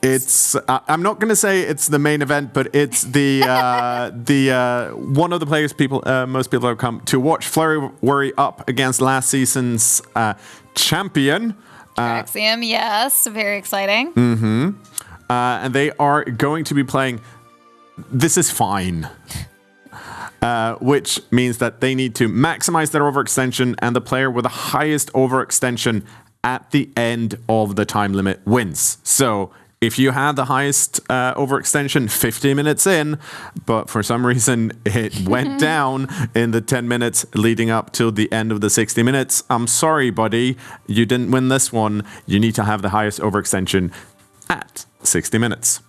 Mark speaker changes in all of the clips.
Speaker 1: It's I'm not going to say it's the main event, but it's the one of the players most people have come to watch. Florryworry up against last season's champion.
Speaker 2: Traxium, yes, very exciting.
Speaker 1: And they are going to be playing This Is Fine. Which means that they need to maximize their overextension, and the player with the highest overextension at the end of the time limit wins. So if you had the highest overextension 50 minutes in, but for some reason it went down in the 10 minutes leading up till the end of the 60 minutes, I'm sorry, buddy, you didn't win this one. You need to have the highest overextension at 60 minutes.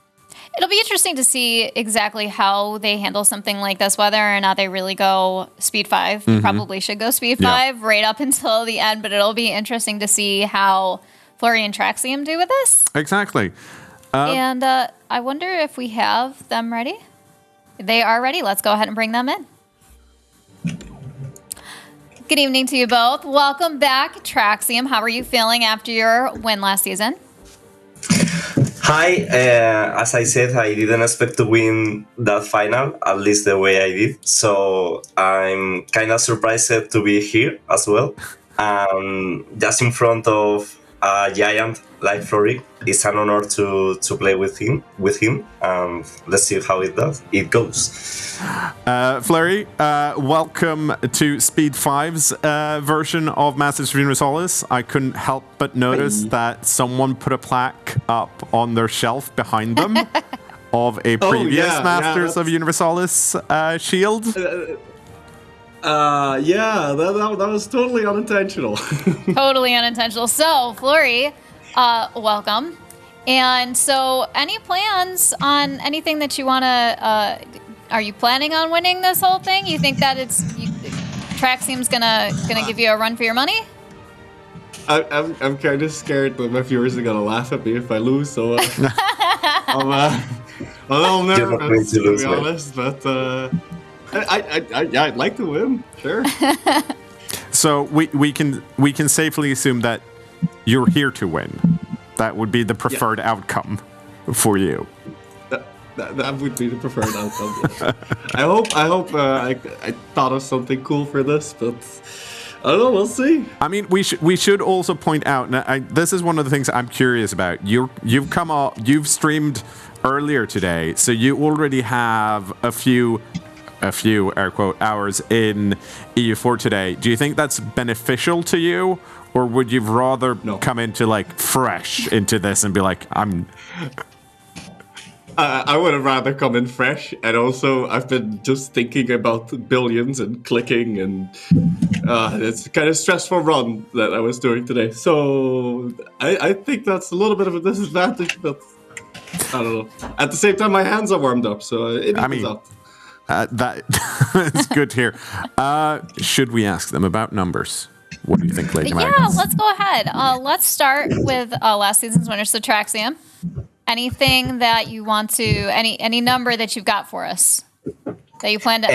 Speaker 2: It'll be interesting to see exactly how they handle something like this, whether or not they really go speed 5. Probably should go speed 5 right up until the end, but it'll be interesting to see how Flurry and Traxium do with this.
Speaker 1: Exactly.
Speaker 2: And I wonder if we have them ready. They are ready. Let's go ahead and bring them in. Good evening to you both. Welcome back, Traxium. How are you feeling after your win last season?
Speaker 3: Hi, as I said, I didn't expect to win that final, at least the way I did. So I'm kind of surprised to be here as well. Just in front of a giant like Flurry, it's an honor to play with him. Let's see how it goes.
Speaker 1: Flurry, welcome to Speed 5's version of Masters of Universalis. I couldn't help but notice that someone put a plaque up on their shelf behind them of a previous Masters of Universalis shield.
Speaker 4: That was totally unintentional.
Speaker 2: Totally unintentional. So, Flurry, welcome. And so, any plans on anything that you want to... are you planning on winning this whole thing? You think that Traxium's gonna give you a run for your money?
Speaker 4: I'm kind of scared that my viewers are gonna laugh at me if I lose, so I'm a little nervous, to be honest, but I'd like to win, sure.
Speaker 1: So we can safely assume that you're here to win. That would be the preferred outcome for you.
Speaker 4: That would be the preferred outcome. Yes. I hope I thought of something cool for this, but I don't know. We'll see.
Speaker 1: I mean, we should also point out. Now, this is one of the things I'm curious about. You've streamed earlier today, so you already have a few air quote hours in EU4 today. Do you think that's beneficial to you, or would you rather come into fresh into this and be like,
Speaker 4: I would have rather come in fresh, and also I've been just thinking about billions and clicking, and it's a kind of stressful run that I was doing today. So I think that's a little bit of a disadvantage, but I don't know. At the same time, my hands are warmed up, so it evens out.
Speaker 1: That's good to hear. Should we ask them about numbers? What do you think, Lady Magnus?
Speaker 2: Yeah, let's go ahead. Let's start with last season's winner, so Traxium. Anything that you want to, any number that you've got for us that you plan to?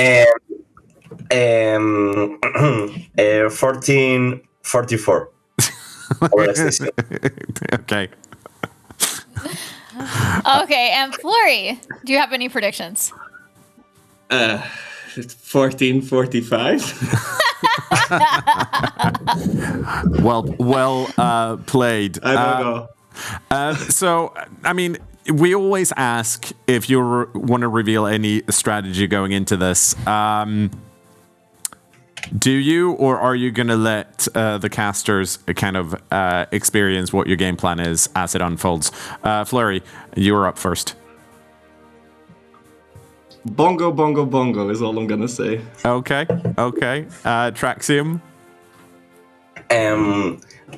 Speaker 3: 1444.
Speaker 1: Okay.
Speaker 2: Okay, and Flurry, do you have any predictions?
Speaker 4: 1445.
Speaker 1: Well played.
Speaker 4: I don't know.
Speaker 1: So, I mean, we always ask if you want to reveal any strategy going into this. Do you, or are you going to let the casters kind of experience what your game plan is as it unfolds? Flurry, you're up first.
Speaker 4: Bongo, bongo, bongo is all I'm going to say.
Speaker 1: Okay. Traxium?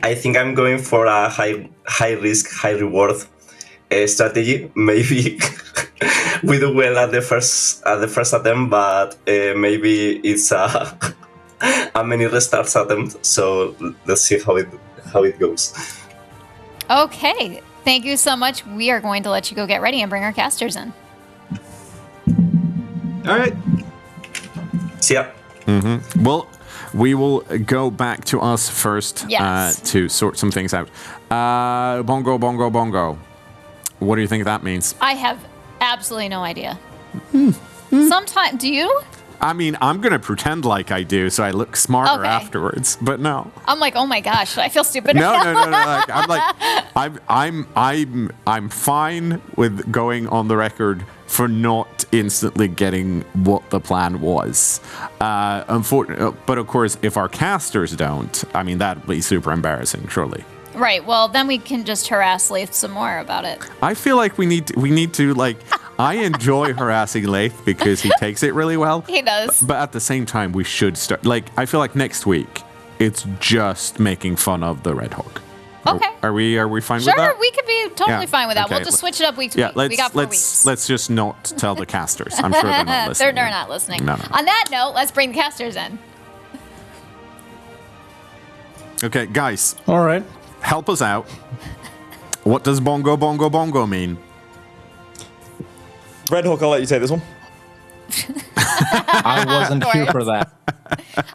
Speaker 3: I think I'm going for a high risk, high reward strategy. Maybe we do well at the first attempt, but maybe it's a many restarts attempt. So let's see how it goes.
Speaker 2: Okay, thank you so much. We are going to let you go get ready and bring our casters in.
Speaker 4: All right.
Speaker 3: See ya.
Speaker 1: Mm-hmm. Well, we will go back to us first
Speaker 2: Yes.
Speaker 1: to sort some things out. Bongo, bongo, bongo. What do you think that means?
Speaker 2: I have absolutely no idea. Sometimes, do you?
Speaker 1: I mean, I'm gonna pretend like I do, so I look smarter
Speaker 2: Okay.
Speaker 1: afterwards. But no,
Speaker 2: I'm like, oh my gosh, I feel stupid.
Speaker 1: no.
Speaker 2: right now.
Speaker 1: Like, I'm fine with going on the record for not instantly getting what the plan was. Unfortunately, but of course, if our casters don't, I mean, that'd be super embarrassing, surely.
Speaker 2: Right. Well, then we can just harass Leith some more about it.
Speaker 1: I feel like we need to like. I enjoy harassing Leith because he takes it really well.
Speaker 2: He does.
Speaker 1: But at the same time, we should start. Like, I feel like next week, it's just making fun of the Red Hawk.
Speaker 2: Okay.
Speaker 1: Are we fine
Speaker 2: Sure,
Speaker 1: with that?
Speaker 2: we could be totally
Speaker 1: Yeah,
Speaker 2: fine with that.
Speaker 1: okay.
Speaker 2: We'll just switch it up week to
Speaker 1: Yeah,
Speaker 2: week. We got 4 weeks.
Speaker 1: let's just not tell the casters. I'm sure they're not listening.
Speaker 2: They're not listening.
Speaker 1: No.
Speaker 2: On that note, let's bring the casters in.
Speaker 1: Okay, guys,
Speaker 5: All right.
Speaker 1: help us out. What does bongo bongo bongo mean?
Speaker 6: Red Hawk, I'll let you take this one.
Speaker 5: I wasn't here for that.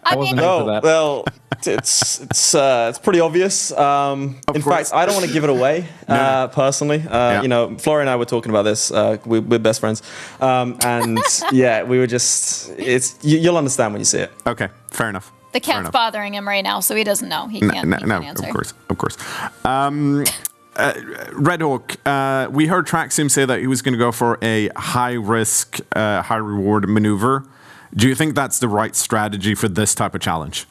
Speaker 2: I
Speaker 5: wasn't
Speaker 2: mean,
Speaker 5: here for
Speaker 6: Oh,
Speaker 5: that.
Speaker 6: well, it's pretty obvious. In
Speaker 1: course.
Speaker 6: fact, I don't want to give it away personally. You know, Florry and I were talking about this. We're best friends, and yeah, we were just. You'll understand when you see it.
Speaker 1: Okay, fair enough.
Speaker 2: the
Speaker 1: Fair
Speaker 2: cat's
Speaker 1: enough.
Speaker 2: bothering him right now, so he doesn't know. He can't, he can't answer.
Speaker 1: Of course. Red Hawk, we heard Traxium say that he was going to go for a high-risk, high-reward maneuver. Do you think that's the right strategy for this type of challenge?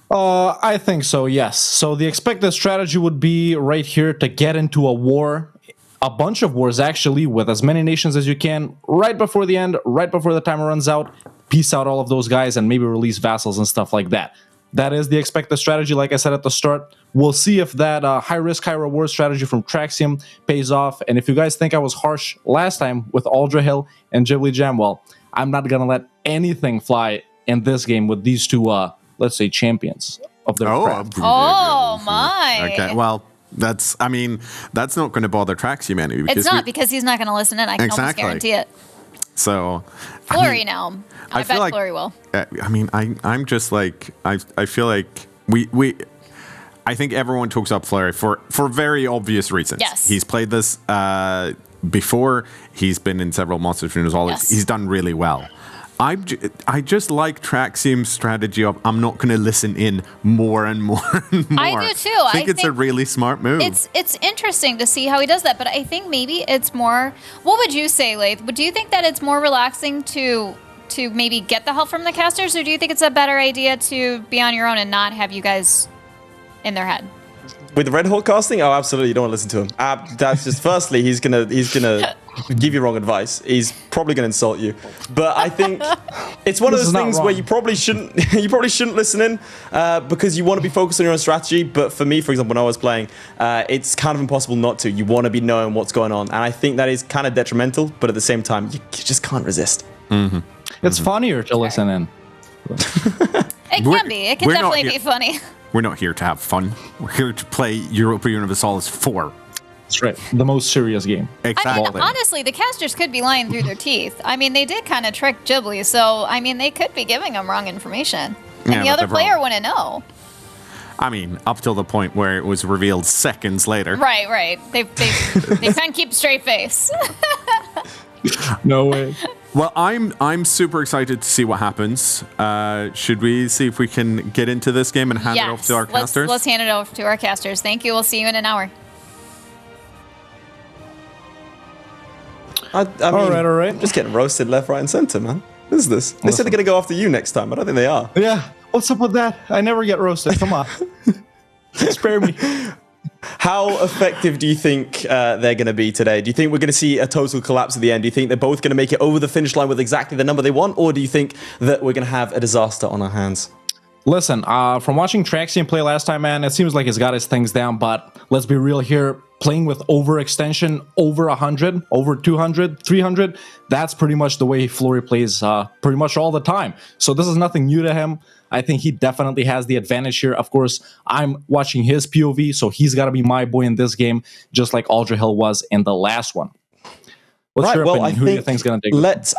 Speaker 5: I think so, yes. So the expected strategy would be right here to get into a war, a bunch of wars actually, with as many nations as you can, right before the end, right before the timer runs out, peace out all of those guys and maybe release vassals and stuff like that. That is the expected strategy, like I said at the start. We'll see if that high-risk, high-reward strategy from Traxium pays off. And if you guys think I was harsh last time with Aldra Hill and Ghibli Jam, well, I'm not going to let anything fly in this game with these two, let's say, champions of their craft.
Speaker 2: Oh, my.
Speaker 1: Okay, well, that's not going to bother Traxium any.
Speaker 2: It's not, because he's not going to listen in. I can
Speaker 1: Exactly.
Speaker 2: almost guarantee it.
Speaker 1: So,
Speaker 2: Flurry now. I
Speaker 1: feel
Speaker 2: bet
Speaker 1: like-
Speaker 2: Flurry will.
Speaker 1: I'm just like, I feel like I think everyone talks up Flurry for very obvious reasons.
Speaker 2: Yes.
Speaker 1: He's played this before. He's been in several Monster Funerals.
Speaker 2: Yes.
Speaker 1: He's done really well. I just like Traxium's strategy of I'm not going to listen in more and more and more.
Speaker 2: I do too.
Speaker 1: I think it's a really smart move.
Speaker 2: It's interesting to see how he does that, but I think maybe it's more. What would you say, Leith? Do you think that it's more relaxing to maybe get the help from the casters, or do you think it's a better idea to be on your own and not have you guys in their head?
Speaker 6: With the Red Hawk casting, oh, absolutely, you don't want to listen to him. That's just. Firstly, he's gonna give you wrong advice. He's probably gonna insult you. But I think it's one of
Speaker 5: This
Speaker 6: those
Speaker 5: is not
Speaker 6: things
Speaker 5: wrong.
Speaker 6: where you probably shouldn't listen in because you want to be focused on your own strategy. But for me, for example, when I was playing, it's kind of impossible not to. You want to be knowing what's going on, and I think that is kind of detrimental. But at the same time, you just can't resist.
Speaker 1: Mm-hmm.
Speaker 5: It's funnier to listen in.
Speaker 2: It can be. It can
Speaker 1: we're not
Speaker 2: definitely
Speaker 1: here-
Speaker 2: be funny.
Speaker 1: We're not here to have fun. We're here to play Europa Universalis 4.
Speaker 5: That's right. The most serious game.
Speaker 1: Exactly.
Speaker 2: I mean, honestly, the casters could be lying through their teeth. I mean, they did kind of trick Ghibli, so I mean, they could be giving him wrong information, and
Speaker 1: Yeah,
Speaker 2: the
Speaker 1: but
Speaker 2: other
Speaker 1: they're
Speaker 2: player
Speaker 1: wrong.
Speaker 2: wouldn't know.
Speaker 1: I mean, up till the point where it was revealed seconds later.
Speaker 2: Right. They can't keep a straight face.
Speaker 5: No way.
Speaker 1: Well, I'm super excited to see what happens. Should we see if we can get into this game and hand it off to our casters?
Speaker 2: Let's hand it over to our casters. Thank you. We'll see you in an hour.
Speaker 6: I mean,
Speaker 5: All right.
Speaker 6: I'm just getting roasted left, right, and center, man. What is this? They said they're gonna go after you next time. I don't think they are.
Speaker 5: Yeah. What's up with that? I never get roasted. Come on. Spare me.
Speaker 6: How effective do you think they're going to be today? Do you think we're going to see a total collapse at the end? Do you think they're both going to make it over the finish line with exactly the number they want? Or do you think that we're going to have a disaster on our hands?
Speaker 5: Listen, from watching Traxium play last time, man, it seems like he's got his things down, but let's be real here. Playing with overextension, over 100, over 200, 300, that's pretty much the way Flurry plays pretty much all the time. So this is nothing new to him. I think he definitely has the advantage here. Of course, I'm watching his POV, so he's got to be my boy in this game, just like Aldra Hill was in the last one. What's your opinion? Who do you think's going to take it?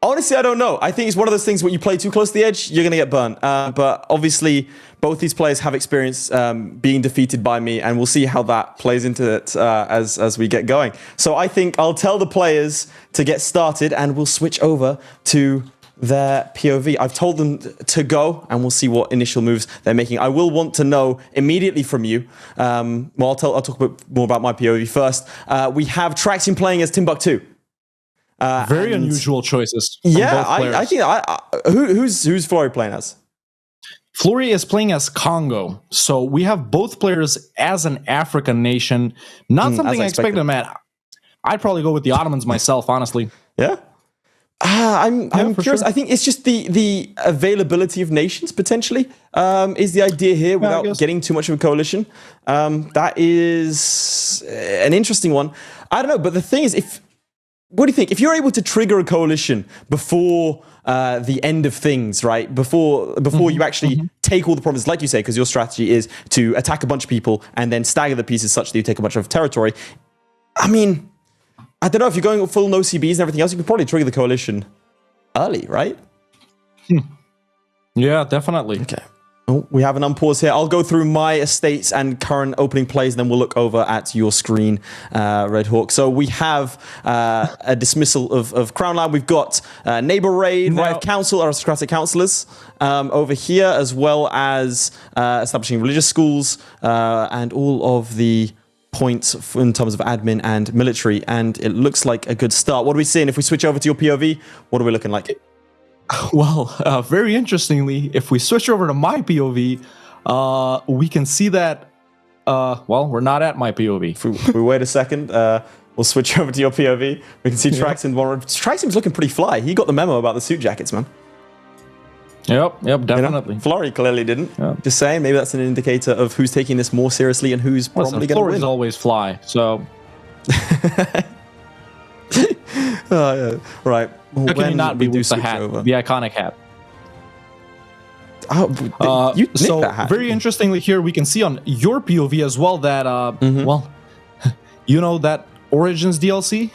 Speaker 6: I'll Honestly, I don't know. I think it's one of those things where you play too close to the edge, you're going to get burnt. But obviously, both these players have experience being defeated by me, and we'll see how that plays into it as we get going. So I think I'll tell the players to get started, and we'll switch over to their POV. I've told them to go, and we'll see what initial moves they're making. I will want to know immediately from you. I'll talk a bit more about my POV first. We have Traxium playing as Timbuktu.
Speaker 5: Very unusual choices.
Speaker 6: Yeah, I think who's Florry playing as?
Speaker 5: Florry is playing as Congo, so we have both players as an African nation. Not something I expected, man. I'd probably go with the Ottomans myself, honestly.
Speaker 6: Yeah. I'm curious. Sure. I think it's just the availability of nations potentially is the idea here without getting too much of a coalition. That is an interesting one. I don't know, but the thing is, what do you think? If you're able to trigger a coalition before the end of things, right? Before you actually take all the provinces, like you say, because your strategy is to attack a bunch of people and then stagger the pieces such that you take a bunch of territory. I mean, I don't know, if you're going full no CBs and everything else, you could probably trigger the coalition early, right?
Speaker 5: Yeah, definitely.
Speaker 6: Okay. Oh, we have an unpause here. I'll go through my estates and current opening plays, and then we'll look over at your screen, Red Hawk. So we have a dismissal of Crown Land. We've got Neighbor Raid, Right of Council, Aristocratic Councillors over here, as well as establishing religious schools and all of the points in terms of admin and military. And it looks like a good start. What are we seeing? If we switch over to your POV, what are we looking like?
Speaker 5: Well, very interestingly, if we switch over to my POV, we can see that, well, we're not at my POV.
Speaker 6: If we wait a second, we'll switch over to your POV. We can see Traxium. Traxium's looking pretty fly. He got the memo about the suit jackets, man.
Speaker 5: Yep, definitely.
Speaker 6: You know, Florry clearly didn't. Yep. Just saying, maybe that's an indicator of who's taking this more seriously and who's probably going to win.
Speaker 5: Florry's always fly, so...
Speaker 6: Right.
Speaker 5: How can you not be with the hat, the iconic hat?
Speaker 6: You nicked that hat.
Speaker 5: Very interestingly here, we can see on your POV as well that, well, you know that Origins DLC?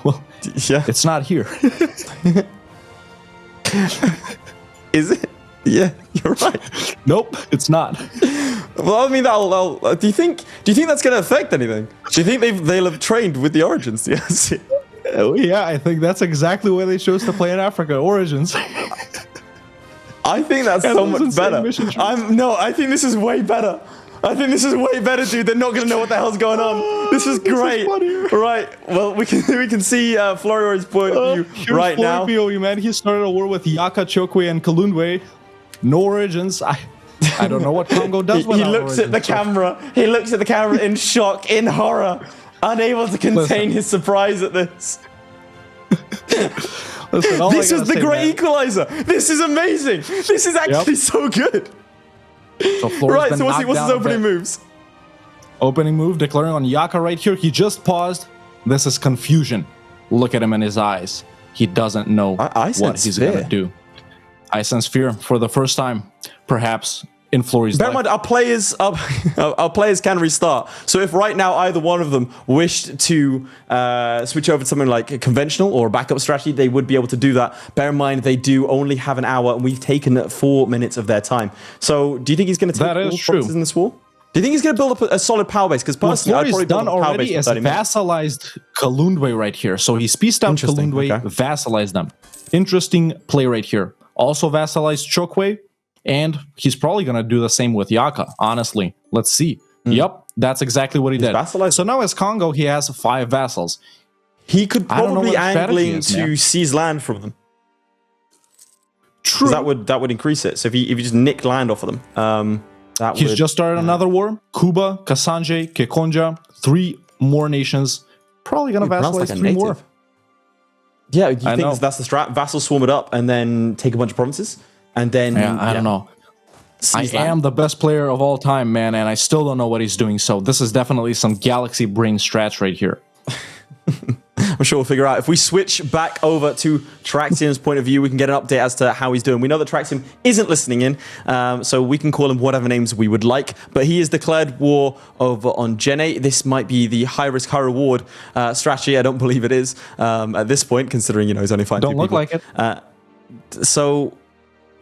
Speaker 5: Well,
Speaker 6: yeah,
Speaker 5: it's not here.
Speaker 6: Is it? Yeah, you're right.
Speaker 5: Nope, it's not.
Speaker 6: Well, I mean, do you think that's going to affect anything? Do you think they'll have trained with the Origins DLC?
Speaker 5: Yeah, I think that's exactly why they chose to play in Africa, Origins.
Speaker 6: I think that's so much better. I think this is way better. Dude. They're not going to know what the hell's going on. This is great. Right. Well, we can see Florryworry's point of view right now.
Speaker 5: POV, man. He started a war with Yaka, Chokwe, and Kalundwe. No Origins. I don't know what Congo does with
Speaker 6: He looks at the camera. He looks at the camera in shock, in horror, unable to contain his surprise at this. This is the great equalizer. This is amazing. This is actually so good.
Speaker 5: So
Speaker 6: right, so what's his opening moves?
Speaker 5: Opening move, declaring on Yaka right here. He just paused. This is confusion. Look at him in his eyes. He doesn't know what he's going to do. I sense fear for the first time, perhaps, in Florry's life.
Speaker 6: Bear in mind, our players can restart. So if right now either one of them wished to switch over to something like a conventional or a backup strategy, they would be able to do that. Bear in mind, they do only have an hour, and we've taken 4 minutes of their time. So do you think he's going to take all provinces in this war? Do you think he's going to build up a solid power base? Because personally, I'd probably build up a power base
Speaker 5: is vassalized Kalundwe right here. So he spaced out Kalundwe, vassalized them. Interesting play right here. Also vassalized Chokwe. And he's probably going to do the same with Yaka, honestly. Let's see. Yep, that's exactly what he did. Vassalized. So now as Congo, he has 5 vassals.
Speaker 6: He could probably angling to seize land from them. True. That would increase it. So if you just nicked land off of them,
Speaker 5: he's just started another war. Kuba, Kasanje, Kekonja, 3 more nations. Probably going to vassalize like 3 more.
Speaker 6: Yeah, you think that's the strat? Vassal swarm it up and then take a bunch of provinces? And then
Speaker 5: I don't know. I am the best player of all time, man, and I still don't know what he's doing. So this is definitely some galaxy brain strats right here.
Speaker 6: I'm sure we'll figure out. If we switch back over to Traxium's point of view, we can get an update as to how he's doing. We know that Traxium isn't listening in, so we can call him whatever names we would like, but he has declared war over on Jene. This might be the high risk, high reward strategy. I don't believe it is at this point, considering, he's only fighting
Speaker 5: Don't look like it.
Speaker 6: So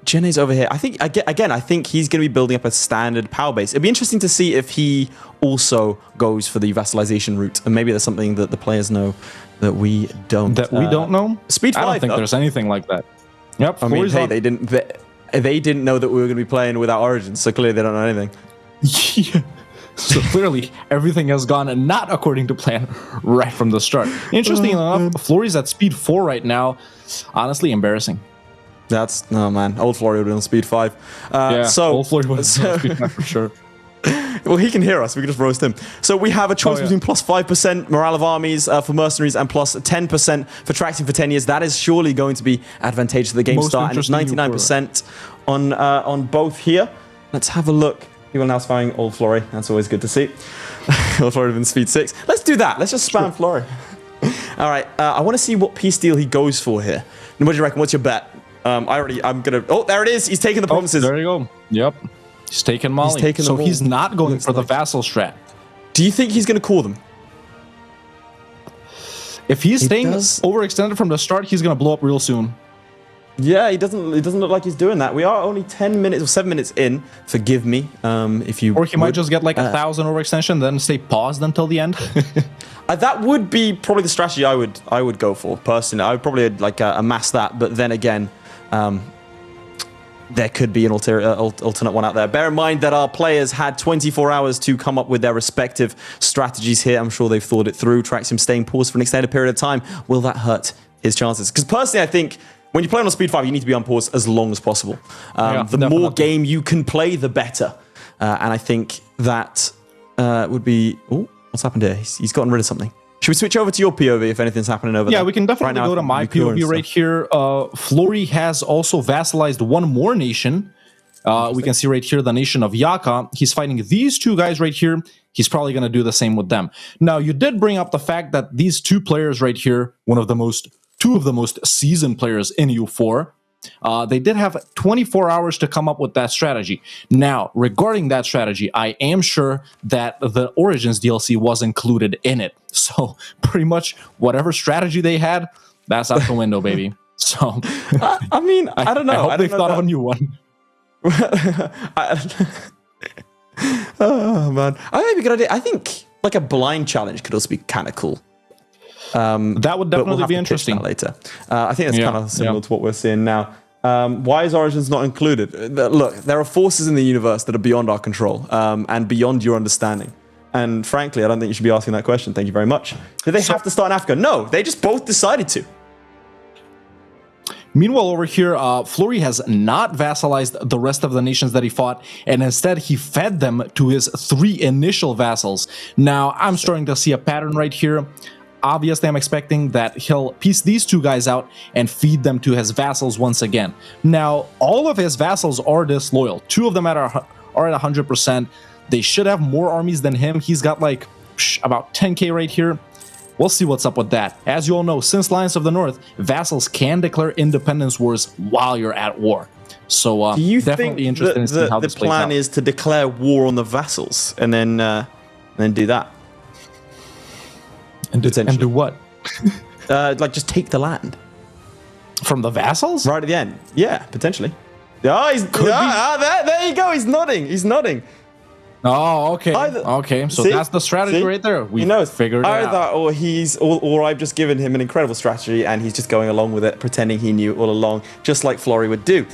Speaker 6: Jene's over here. I think, again, I think he's going to be building up a standard power base. It'd be interesting to see if he also goes for the vassalization route, and maybe there's something that the players know that we don't.
Speaker 5: That we don't know?
Speaker 6: Speed 5,
Speaker 5: I don't think there's anything like that. Yep.
Speaker 6: I mean, hey, they didn't know that we were going to be playing without Origins, so clearly they don't know anything.
Speaker 5: Yeah. So clearly, everything has gone not according to plan right from the start. Interesting enough, Florry's at speed 4 right now. Honestly, embarrassing.
Speaker 6: No, man. Old Florry would be on speed 5.
Speaker 5: Old Florry would be on speed 5 for sure.
Speaker 6: Well, he can hear us. We can just roast him. So we have a choice between plus 5% morale of armies for mercenaries and plus 10% for Traxium for 10 years. That is surely going to be advantageous to the game
Speaker 5: Most
Speaker 6: start. And it's 99% on both here. Let's have a look. People are now spying Old Florry. That's always good to see. Old Florry in speed 6. Let's do that. Let's just spam Florry. All right. I want to see what peace deal he goes for here. And what do you reckon? What's your bet? I'm gonna. Oh, there it is. He's taking the provinces.
Speaker 5: There you go. Yep. He's taking Mali.
Speaker 6: He's taking
Speaker 5: so
Speaker 6: them all.
Speaker 5: he's not going for the vassal strat.
Speaker 6: Do you think he's gonna call them?
Speaker 5: If he's staying overextended from the start, he's gonna blow up real soon.
Speaker 6: Yeah, it doesn't look like he's doing that. We are only 10 minutes or 7 minutes in. Forgive me, if you.
Speaker 5: Or he might just get like 1,000 overextension, then stay paused until the end.
Speaker 6: That would be probably the strategy I would go for personally. I would probably like amass that, but then again, there could be an alternate one out there. Bear in mind that our players had 24 hours to come up with their respective strategies here. I'm sure they've thought it through. Traxium staying paused for an extended period of time. Will that hurt his chances? Because personally, I think when you're playing on speed 5, you need to be on pause as long as possible. The more game you can play, the better. And I think that would be... Oh, what's happened here? He's gotten rid of something. Should we switch over to your POV if anything's happening over there?
Speaker 5: Yeah, we can definitely go to my POV right here. Florry has also vassalized one more nation. We can see right here the nation of Yaka. He's fighting these two guys right here. He's probably going to do the same with them. Now, you did bring up the fact that these two players right here, two of the most seasoned players in U4, they did have 24 hours to come up with that strategy. Now, regarding that strategy, I am sure that the Origins DLC was included in it. So, pretty much whatever strategy they had, that's out the window, baby. So,
Speaker 6: I mean, I don't know.
Speaker 5: I hope they thought of a new one.
Speaker 6: Oh, man. I think a good idea. I think like a blind challenge could also be kind of cool.
Speaker 5: That would definitely be interesting
Speaker 6: later. I think that's kind of similar to what we're seeing now. Why is Origins not included? Look, there are forces in the universe that are beyond our control and beyond your understanding. And frankly, I don't think you should be asking that question. Thank you very much. Did they have to start in Africa? No, they just both decided to.
Speaker 5: Meanwhile, over here, Florry has not vassalized the rest of the nations that he fought, and instead he fed them to his 3 initial vassals. Now, I'm starting to see a pattern right here. Obviously, I'm expecting that he'll piece these two guys out and feed them to his vassals once again. Now, all of his vassals are disloyal. 2 of them are at 100%. They should have more armies than him. He's got like about 10k right here. We'll see what's up with that. As you all know, since Lions of the North, vassals can declare independence wars while you're at war. So
Speaker 6: do you
Speaker 5: definitely
Speaker 6: think
Speaker 5: interested in seeing how this plays out.
Speaker 6: The plan is to declare war on the vassals and then do that?
Speaker 5: And do what?
Speaker 6: Like just take the land
Speaker 5: from the vassals?
Speaker 6: Right at the end. Yeah, potentially. Oh, there you go. He's nodding. He's nodding.
Speaker 5: Oh, okay. Okay, so that's the strategy right there. We figured it out.
Speaker 6: Either or I've just given him an incredible strategy and he's just going along with it, pretending he knew all along, just like Florry would do.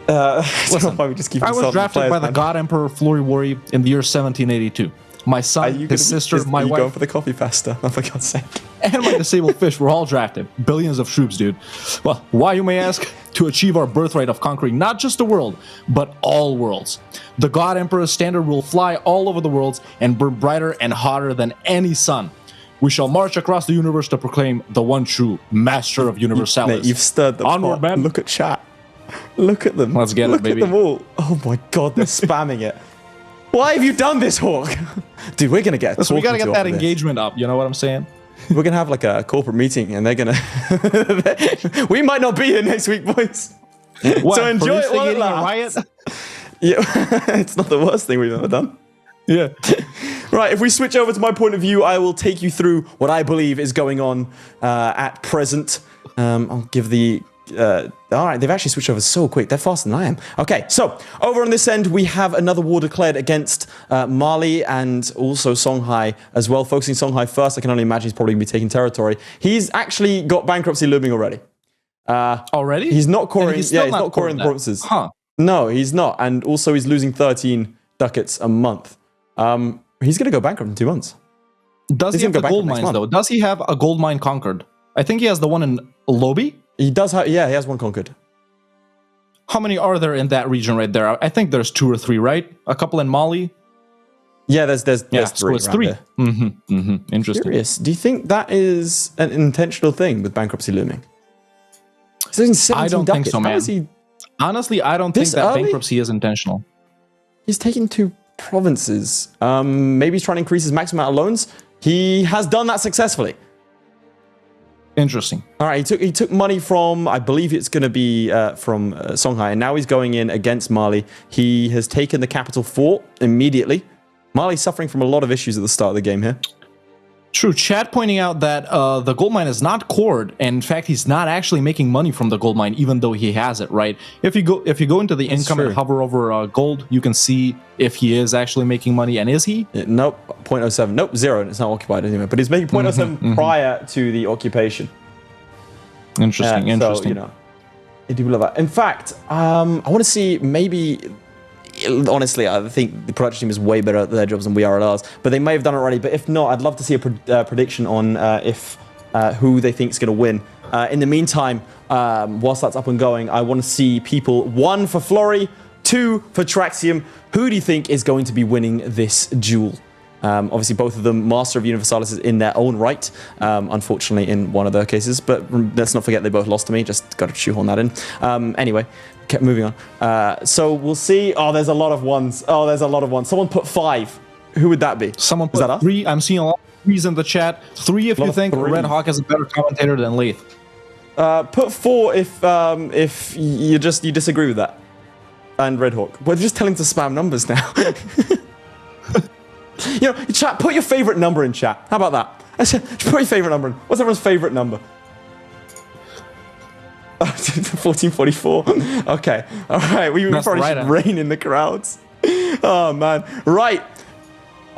Speaker 5: Listen, I was drafted by the God Emperor Florryworry in the year 1782. My son, his sister, my wife.
Speaker 6: Going for the coffee pasta, oh for God's sake.
Speaker 5: And my disabled fish were all drafted. Billions of troops, dude. Well, why, you may ask? To achieve our birthright of conquering not just the world, but all worlds. The God Emperor's standard will fly all over the worlds and burn brighter and hotter than any sun. We shall march across the universe to proclaim the one true Master of Universalis.
Speaker 6: Mate, you've stirred the
Speaker 5: Onward,
Speaker 6: pot.
Speaker 5: man.
Speaker 6: Look at chat. Look at them.
Speaker 5: Let's get it, baby.
Speaker 6: Look at them all. Oh my God, they're spamming it. Why have you done this, Hawk? Dude, we're going to get
Speaker 5: We got to get that engagement up, you know what I'm saying?
Speaker 6: we're gonna have like a corporate meeting, and they're gonna. We might not be here next week, boys.
Speaker 5: What,
Speaker 6: So enjoy
Speaker 5: for
Speaker 6: it while it
Speaker 5: instigating a
Speaker 6: lasts.
Speaker 5: riot?
Speaker 6: Yeah, it's not the worst thing we've ever done.
Speaker 5: Yeah.
Speaker 6: Right, if we switch over to my point of view, I will take you through what I believe is going on at present. I'll give the... all right, they've actually switched over so quick. They're faster than I am. Okay, so over on this end, we have another war declared against Mali and also Songhai as well. Focusing Songhai first, I can only imagine he's probably going to be taking territory. He's actually got bankruptcy looming already.
Speaker 5: Already?
Speaker 6: He's not coring.
Speaker 5: He's
Speaker 6: Yeah,
Speaker 5: still
Speaker 6: he's not coring the
Speaker 5: that.
Speaker 6: provinces.
Speaker 5: Huh.
Speaker 6: No, he's not. And also, he's losing 13 ducats a month. He's going to go bankrupt in 2 months.
Speaker 5: Does
Speaker 6: He's
Speaker 5: he have
Speaker 6: gonna
Speaker 5: the
Speaker 6: go
Speaker 5: gold
Speaker 6: bankrupt next
Speaker 5: mines, though?
Speaker 6: month.
Speaker 5: Does he have a gold mine conquered? I think he has the one in Lobi.
Speaker 6: He does have. Yeah, he has one conquered.
Speaker 5: How many are there in that region right there? I think there's 2 or 3, right? A couple in Mali.
Speaker 6: Yeah, there's
Speaker 5: Yeah,
Speaker 6: three.
Speaker 5: so it's
Speaker 6: around
Speaker 5: 3.
Speaker 6: there.
Speaker 5: Interesting.
Speaker 6: Curious. Do you think that is an intentional thing with bankruptcy looming? He's losing 17
Speaker 5: I don't think
Speaker 6: ducats.
Speaker 5: so,
Speaker 6: How
Speaker 5: man.
Speaker 6: is he?
Speaker 5: Honestly, I don't think
Speaker 6: This
Speaker 5: that
Speaker 6: early?
Speaker 5: bankruptcy is intentional.
Speaker 6: He's taking 2 provinces. Maybe he's trying to increase his maximum amount of loans. He has done that successfully.
Speaker 5: Interesting.
Speaker 6: All right, he took money from, I believe it's going to be from Songhai, and now he's going in against Mali. He has taken the capital fort immediately. Mali's suffering from a lot of issues at the start of the game here.
Speaker 5: True. Chat pointing out that the gold mine is not cored, and in fact, he's not actually making money from the gold mine, even though he has it. Right? If you go into the income
Speaker 6: true.
Speaker 5: and hover over gold, you can see if he is actually making money, and is he?
Speaker 6: Nope, 0.07. Nope, 0. It's not occupied anymore. But he's making 0.07 prior to the occupation.
Speaker 5: Interesting. Interesting.
Speaker 6: So, you know, I do love that. In fact, I want to see maybe... Honestly, I think the production team is way better at their jobs than we are at ours. But they may have done it already. But if not, I'd love to see a prediction on who they think is going to win. In the meantime, whilst that's up and going, I want to see people, 1 for Florry, 2 for Traxium. Who do you think is going to be winning this duel? Obviously, both of them Master of Universalis in their own right, unfortunately in one of their cases, but let's not forget they both lost to me, just got to shoehorn that in. Anyway, kept moving on. So we'll see. Oh, there's a lot of ones. Someone put 5. Who would that be?
Speaker 5: Someone
Speaker 6: Is that
Speaker 5: put
Speaker 6: us?
Speaker 5: 3. I'm seeing a lot of 3s in the chat. 3 if
Speaker 6: lot
Speaker 5: you
Speaker 6: of
Speaker 5: think
Speaker 6: 3s.
Speaker 5: Red Hawk is a better commentator than Lath.
Speaker 6: Put 4 if you disagree with that. And Red Hawk. We're just telling to spam numbers now. You know, chat, put your favorite number in chat. How about that? Put your favorite number in. What's everyone's favorite number? 1444. Okay. All right. We
Speaker 5: That's
Speaker 6: probably
Speaker 5: right
Speaker 6: should
Speaker 5: on.
Speaker 6: rein in the crowds. Oh, man. Right.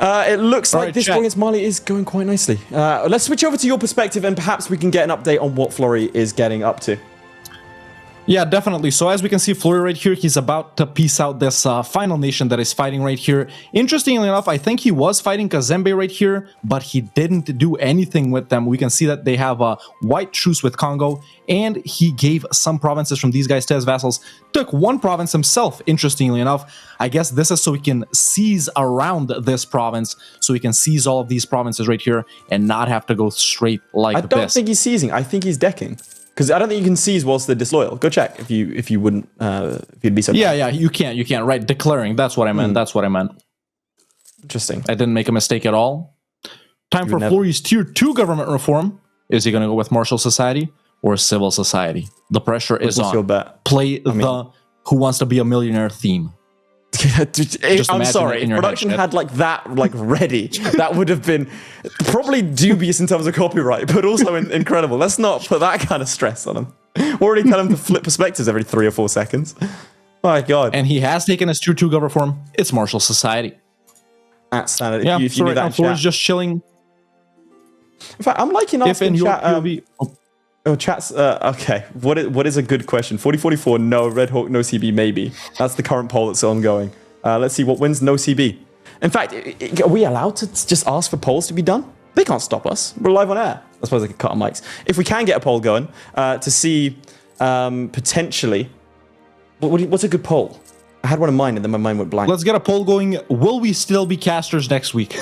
Speaker 6: It looks like
Speaker 5: right,
Speaker 6: this
Speaker 5: chat.
Speaker 6: war against Mali is going quite nicely. Let's switch over to your perspective and perhaps we can get an update on what Florry is getting up to.
Speaker 5: Yeah, definitely. So as we can see, Flurry right here, he's about to piece out this final nation that is fighting right here. Interestingly enough, I think he was fighting Kazembe right here, but he didn't do anything with them. We can see that they have a white truce with Congo, and he gave some provinces from these guys to his vassals. Took 1 province himself, interestingly enough. I guess this is so he can seize around this province, so he can seize all of these provinces right here and not have to go straight like
Speaker 6: I
Speaker 5: this.
Speaker 6: don't think he's seizing. I think he's decking. Because I don't think you can seize whilst they're disloyal. Go check if you wouldn't if you'd be so.
Speaker 5: Yeah, you can't. Right, declaring. That's what I meant. That's what I meant.
Speaker 6: Interesting.
Speaker 5: I didn't make a mistake at all. Time for
Speaker 6: never-
Speaker 5: Florry's tier 2 government reform. Is he going to go with martial society or civil society? The pressure is
Speaker 6: What's
Speaker 5: on.
Speaker 6: your bet?
Speaker 5: Play the Who Wants to Be a Millionaire theme.
Speaker 6: I'm
Speaker 5: imagine
Speaker 6: sorry.
Speaker 5: it in
Speaker 6: If
Speaker 5: your
Speaker 6: production
Speaker 5: head,
Speaker 6: had ready, that would have been probably dubious in terms of copyright, but also incredible. Let's not put that kind of stress on them. Already tell them to flip perspectives every 3 or 4 seconds. My God.
Speaker 5: And he has taken his tier 2 government reform. It's martial society.
Speaker 6: That's standard.
Speaker 5: Yeah,
Speaker 6: If you
Speaker 5: so
Speaker 6: knew
Speaker 5: right
Speaker 6: that
Speaker 5: now
Speaker 6: in
Speaker 5: Florry's
Speaker 6: chat.
Speaker 5: just chilling.
Speaker 6: In fact, I'm liking
Speaker 5: If
Speaker 6: asking
Speaker 5: in your
Speaker 6: chat.
Speaker 5: POV...
Speaker 6: Chat's okay. What is a good question? 4044, no. Red Hawk, no CB, maybe. That's the current poll that's ongoing. Let's see what wins no CB. In fact, are we allowed to just ask for polls to be done? They can't stop us. We're live on air. I suppose they could cut our mics. If we can get a poll going to see potentially, what's a good poll? I had one in mind and then my mind went blank.
Speaker 5: Let's get a poll going. Will we still be casters next week?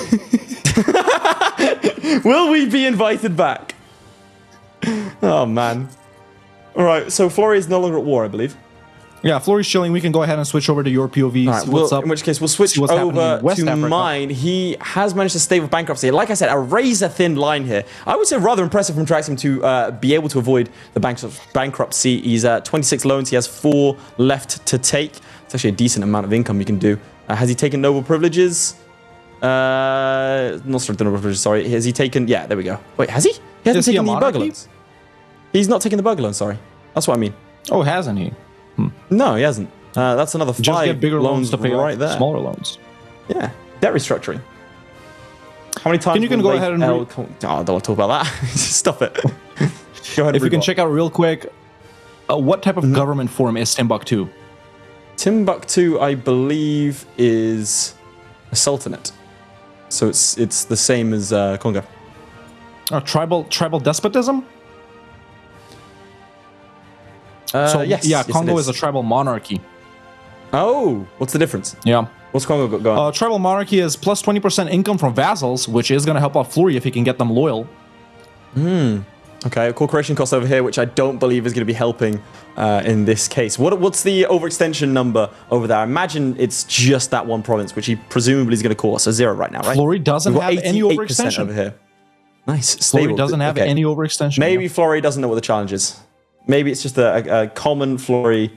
Speaker 6: Will we be invited back? Oh man. All right. So Florry is no longer at war, I believe.
Speaker 5: Yeah, Flurry's chilling. We can go ahead and switch over to your POV.
Speaker 6: All right,
Speaker 5: See what's up.
Speaker 6: in which case, we'll switch
Speaker 5: See what's happening
Speaker 6: over
Speaker 5: in West
Speaker 6: to
Speaker 5: Africa.
Speaker 6: mine. He has managed to stay with Bankruptcy. Like I said, a razor-thin line here. I would say rather impressive from Traxium to be able to avoid the Bankruptcy. He's at 26 loans. He has 4 left to take. It's actually a decent amount of income you can do. Has he taken Noble Privileges? Not Noble Privileges, sorry. Has he taken... Yeah, there we go. Wait, has he? He hasn't
Speaker 5: Is he
Speaker 6: taken
Speaker 5: a
Speaker 6: the
Speaker 5: monarchy?
Speaker 6: burger loans. He's not taking the burger loans, sorry. That's what I mean.
Speaker 5: Oh, hasn't he?
Speaker 6: No, he hasn't. That's another 5
Speaker 5: Just get bigger loans to pay
Speaker 6: right
Speaker 5: off
Speaker 6: there.
Speaker 5: smaller loans.
Speaker 6: Yeah, debt restructuring. How many times?
Speaker 5: You can go ahead and
Speaker 6: oh, I don't want to talk about that. Stop it. Go ahead.
Speaker 5: If you can check out real quick, what type of government form is Timbuktu?
Speaker 6: Timbuktu, I believe, is a sultanate. So it's the same as Congo.
Speaker 5: Tribal despotism?
Speaker 6: Yes,
Speaker 5: yeah,
Speaker 6: yes, it
Speaker 5: Congo is a tribal monarchy.
Speaker 6: Oh, what's the difference?
Speaker 5: Yeah.
Speaker 6: What's Congo got going?
Speaker 5: Tribal monarchy is plus 20% income from vassals, which is going to help out Flurry if he can get them loyal.
Speaker 6: Okay, corporation cost over here, which I don't believe is going to be helping in this case. What's the overextension number over there? I imagine it's just that one province, which he presumably is going to call us a 0 right now, right?
Speaker 5: Flurry doesn't
Speaker 6: We've got
Speaker 5: have any
Speaker 6: 88%
Speaker 5: overextension.
Speaker 6: over here. Nice.
Speaker 5: Flurry
Speaker 6: Stable.
Speaker 5: doesn't have
Speaker 6: Okay.
Speaker 5: any overextension.
Speaker 6: Maybe Flurry doesn't know what the challenge is. Maybe it's just a common Flurry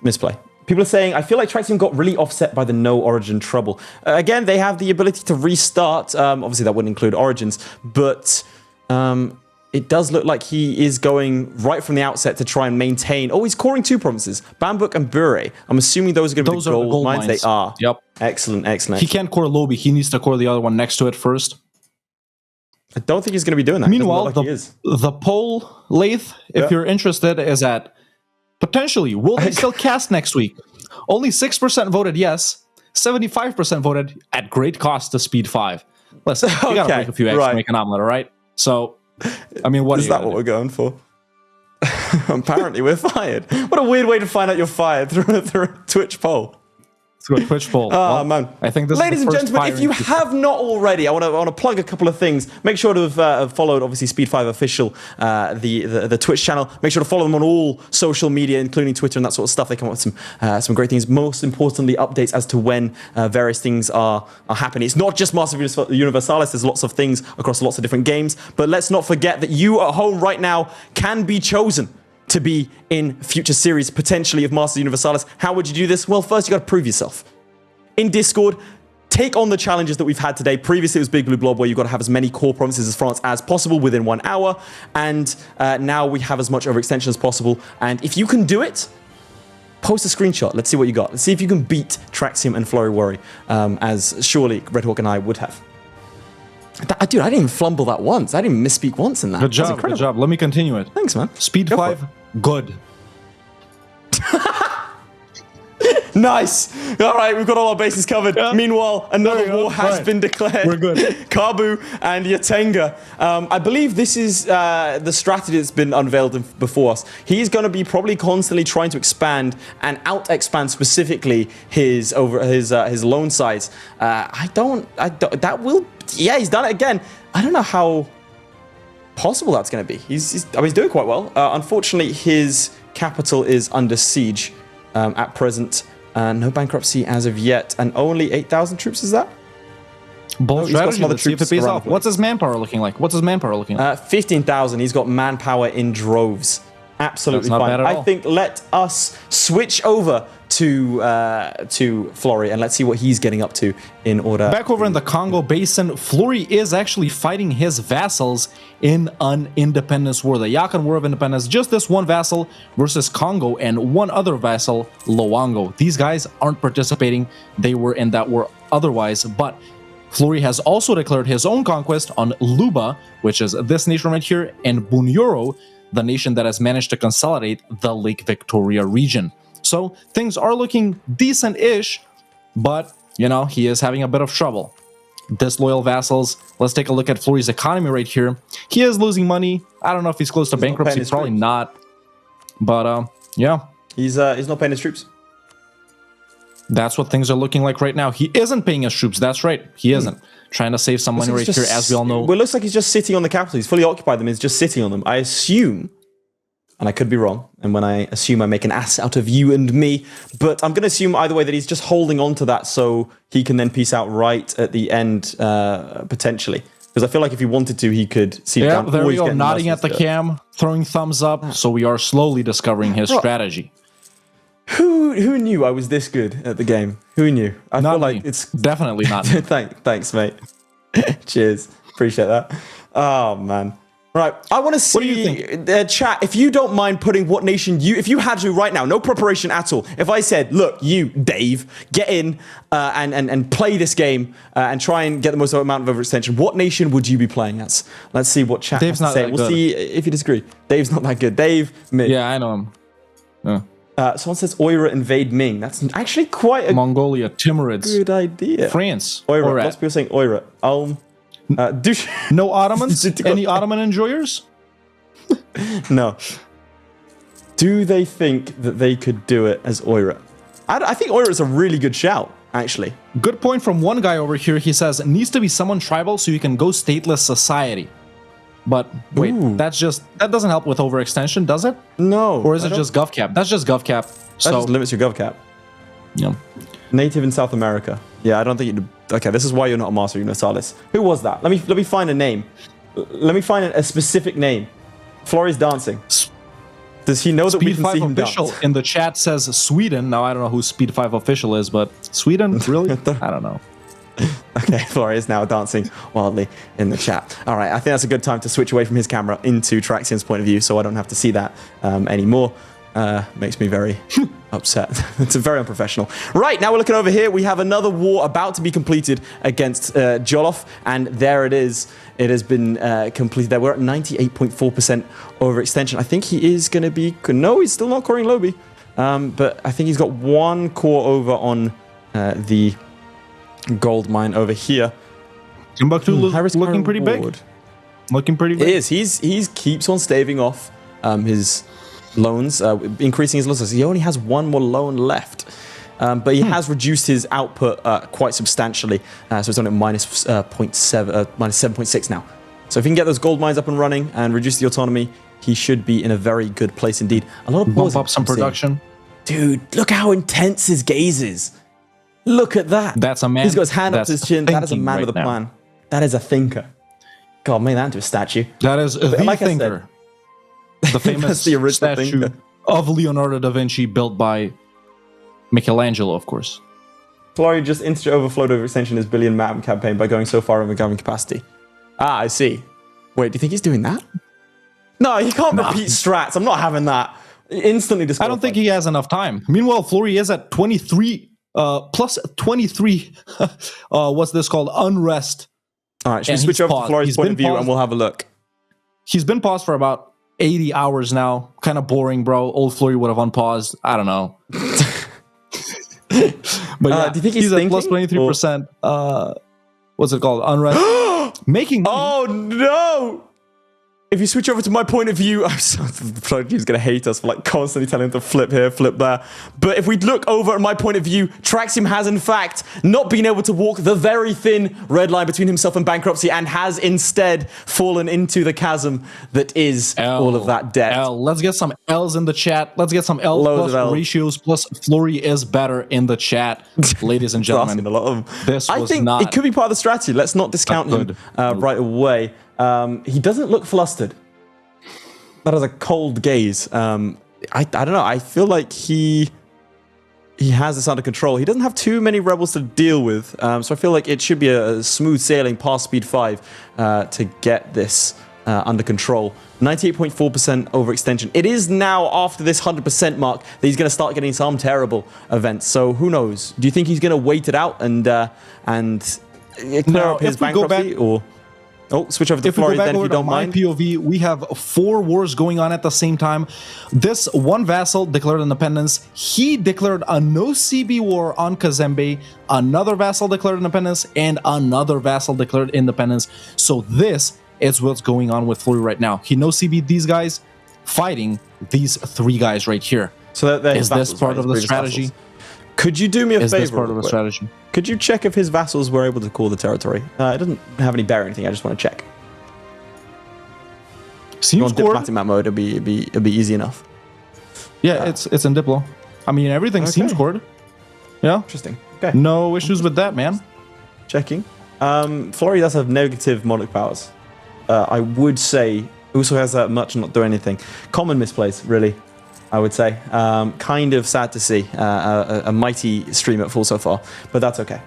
Speaker 6: misplay. People are saying, I feel like Traxium got really offset by the no origin trouble. Again, they have the ability to restart. Obviously, that wouldn't include origins, but it does look like he is going right from the outset to try and maintain. Oh, he's coring 2 provinces, Bambuk and Bure. I'm assuming those are going to be the gold mines. They are.
Speaker 5: Yep.
Speaker 6: Excellent, excellent.
Speaker 5: He can't core Lobi. He needs to core the other one next to it first.
Speaker 6: I don't think he's going to be doing that.
Speaker 5: Meanwhile,
Speaker 6: like he is.
Speaker 5: the poll, Lathe, if you're interested, is at potentially, will they still cast next week? Only 6% voted yes, 75% voted at great cost to speed 5. Listen, you gotta break a few eggs to make an omelet, all right? So, I mean, what
Speaker 6: is that what we're going for? Apparently, we're fired. What a weird way to find out you're fired through a Twitch poll.
Speaker 5: Through a Twitch poll.
Speaker 6: Oh, man.
Speaker 5: I think this
Speaker 6: Ladies
Speaker 5: is
Speaker 6: and
Speaker 5: the first
Speaker 6: gentlemen, if you have not already, I want to plug a couple of things. Make sure to have followed, obviously, Speed5 Official, the Twitch channel. Make sure to follow them on all social media, including Twitter and that sort of stuff. They come up with some great things. Most importantly, updates as to when various things are happening. It's not just Master Universalis. There's lots of things across lots of different games. But let's not forget that you at home right now can be chosen to be in future series, potentially, of Master Universalis. How would you do this? Well, first, you got to prove yourself. In Discord, take on the challenges that we've had today. Previously, it was Big Blue Blob, where you've got to have as many core provinces as France as possible within 1 hour. And now we have as much overextension as possible. And if you can do it, post a screenshot. Let's see what you got. Let's see if you can beat Traxium and Florryworry, as surely Red Hawk and I would have. Dude, I didn't even flumble that once. I didn't even misspeak once in that.
Speaker 5: Good job, good job. Let me continue it.
Speaker 6: Thanks, man.
Speaker 5: Speed 5, good.
Speaker 6: Nice. All right, we've got all our bases covered. Yeah. Meanwhile, another war has been declared.
Speaker 5: We're good.
Speaker 6: Kabu and Yatenga. I believe this is the strategy that's been unveiled before us. He's going to be probably constantly trying to expand and out-expand specifically his loan size. That will. Yeah, he's done it again. I don't know how possible that's going to be. He's doing quite well. Unfortunately, his capital is under siege at present. No bankruptcy as of yet, and only 8,000 troops, is that?
Speaker 5: Bold strategy, let's see if it pays off. What's his manpower looking like?
Speaker 6: 15,000. He's got manpower in droves. Absolutely fine. I think let us switch over to Flurry and let's see what he's getting up to in order.
Speaker 5: Back over in the Congo Basin, Flurry is actually fighting his vassals in an independence war, the Yakan War of Independence. Just this one vassal versus Congo and one other vassal, Loango. These guys aren't participating. They were in that war otherwise, but Flurry has also declared his own conquest on Luba, which is this nation right here, and Bunyoro, the nation that has managed to consolidate the Lake Victoria region. So things are looking decent-ish, but, you know, he is having a bit of trouble. Disloyal vassals. Let's take a look at Flurry's economy right here. He is losing money. I don't know if he's close to bankruptcy. Probably not. But, yeah.
Speaker 6: He's not paying his troops.
Speaker 5: That's what things are looking like right now. He isn't paying his troops. That's right. He isn't. Trying to save some money right here, as we all know.
Speaker 6: Well, it looks like he's just sitting on the capital. He's fully occupied them. He's just sitting on them. I assume and I could be wrong, and when I assume I make an ass out of you and me, but I'm going to assume either way that he's just holding on to that so he can then peace out right at the end, potentially. Because I feel like if he wanted to, he could see down.
Speaker 5: There we go, nodding at the cam, throwing thumbs up, so we are slowly discovering his strategy.
Speaker 6: Who knew I was this good at the game? Who knew? I
Speaker 5: Not
Speaker 6: feel like
Speaker 5: me.
Speaker 6: it's...
Speaker 5: Definitely not me.
Speaker 6: Thanks, mate. Cheers. Appreciate that. Oh, man. Right, I want to see,
Speaker 5: What do you think?
Speaker 6: Chat, if you don't mind putting what nation if you had to right now, no preparation at all, if I said, look, you, Dave, get in and play this game and try and get the most amount of overextension, what nation would you be playing as? Let's see what chat has to say. We'll see if you disagree. Dave's not that good. Dave, Ming.
Speaker 5: Yeah, I know him. Yeah.
Speaker 6: Someone says Oira invade Ming. That's actually quite a
Speaker 5: Mongolia, Timurids.
Speaker 6: good idea.
Speaker 5: France.
Speaker 6: Oira. Lots of people saying Oira.
Speaker 5: No Ottomans? Any Ottoman enjoyers?
Speaker 6: No. Do they think that they could do it as Oira? I think Oira is a really good shout, actually.
Speaker 5: Good point from one guy over here. He says, it needs to be someone tribal so you can go stateless society. But wait, that doesn't help with overextension, does it?
Speaker 6: No.
Speaker 5: Or is it just GovCap? That's just GovCap.
Speaker 6: That just limits your GovCap.
Speaker 5: Yeah.
Speaker 6: Native in South America. Yeah, I don't think you'd... Okay, this is why you're not a master Universalis. Who was that? Let me find a name. Let me find a specific name. Florry's dancing. Does he know that we can see him
Speaker 5: official
Speaker 6: dance?
Speaker 5: In the chat says Sweden. Now I don't know who Speed 5 official is, but Sweden, really? I don't know.
Speaker 6: Okay, Florry is now dancing wildly in the chat. All right, I think that's a good time to switch away from his camera into Traxium's point of view, so I don't have to see that anymore. Makes me very upset. It's very unprofessional. Right, now we're looking over here. We have another war about to be completed against Jolof, and there it is. It has been completed. There we're at 98.4% overextension. I think he is going to be... No, he's still not coring Lobby. But I think he's got one core over on the gold mine over here.
Speaker 5: Timbuktu looking pretty big. Looking pretty big.
Speaker 6: It is. He's keeps on staving off his loans, increasing his losses. He only has one more loan left. But he has reduced his output quite substantially. So it's only at minus 7.6 now. So if he can get those gold mines up and running and reduce the autonomy, he should be in a very good place indeed. A lot of
Speaker 5: bump up some production.
Speaker 6: Dude, look how intense his gaze is. Look at that.
Speaker 5: That's a man.
Speaker 6: He's got his hand up to his chin. That is a man with a plan. That is a thinker. God, make that into a statue.
Speaker 5: That is the thinker. The famous
Speaker 6: the original
Speaker 5: statue
Speaker 6: thinker
Speaker 5: of Leonardo da Vinci, built by Michelangelo, of course.
Speaker 6: Florry just integer overflowed overextension his billion map campaign by going so far in the government capacity. Ah, I see. Wait, do you think he's doing that? No, he can't repeat strats. I'm not having that. Instantly disqualified.
Speaker 5: I don't think he has enough time. Meanwhile, Florry is at 23, plus 23, what's this called? Unrest.
Speaker 6: All right, should we switch over to Florry's point of view and we'll have a look?
Speaker 5: He's been paused for about 80 hours now. Kind of boring, bro. Old Florry would have unpaused. I don't know. But yeah, do you think he's at plus 23%? What's it called? Unrest. Making money.
Speaker 6: Oh no! If you switch over to my point of view, I'm sorry, he's going to hate us for like constantly telling him to flip here, flip there. But if we look over at my point of view, Traxium has in fact not been able to walk the very thin red line between himself and Bankruptcy, and has instead fallen into the chasm that is all of that debt.
Speaker 5: Let's get some L's in the chat. Let's get some L plus ratios plus Florry is better in the chat, ladies and gentlemen.
Speaker 6: A lot of, I think it could be part of the strategy. Let's not discount him right away. He doesn't look flustered. That is a cold gaze. I don't know. I feel like he has this under control. He doesn't have too many rebels to deal with. So I feel like it should be a smooth sailing past speed 5 to get this under control. 98.4% overextension. It is now after this 100% mark that he's going to start getting some terrible events. So who knows? Do you think he's going to wait it out and clear up his bankruptcy, or... Oh, switch over to Florry then if you don't mind.
Speaker 5: POV, we have 4 wars going on at the same time. This one vassal declared independence. He declared a no CB war on Kazembe. Another vassal declared independence, and another vassal declared independence. So this is what's going on with Florry right now. He no CB these guys, fighting these 3 guys right here.
Speaker 6: So
Speaker 5: is this part of the strategy?
Speaker 6: Vassals. Could you do me a favor?
Speaker 5: Is this part of the strategy?
Speaker 6: Could you check if his vassals were able to call the territory? It doesn't have any bear or anything. I just want to check.
Speaker 5: Seems
Speaker 6: on
Speaker 5: scored.
Speaker 6: diplomatic map mode, it'd be easy enough.
Speaker 5: Yeah, it's in Diplo. I mean, everything seems scored. Yeah.
Speaker 6: Interesting. Okay.
Speaker 5: No issues with that, man.
Speaker 6: Checking. Florry does have negative monarch powers. I would say also has that much and not do anything. Common misplays, really. I would say. Kind of sad to see a mighty stream at full so far, but that's okay.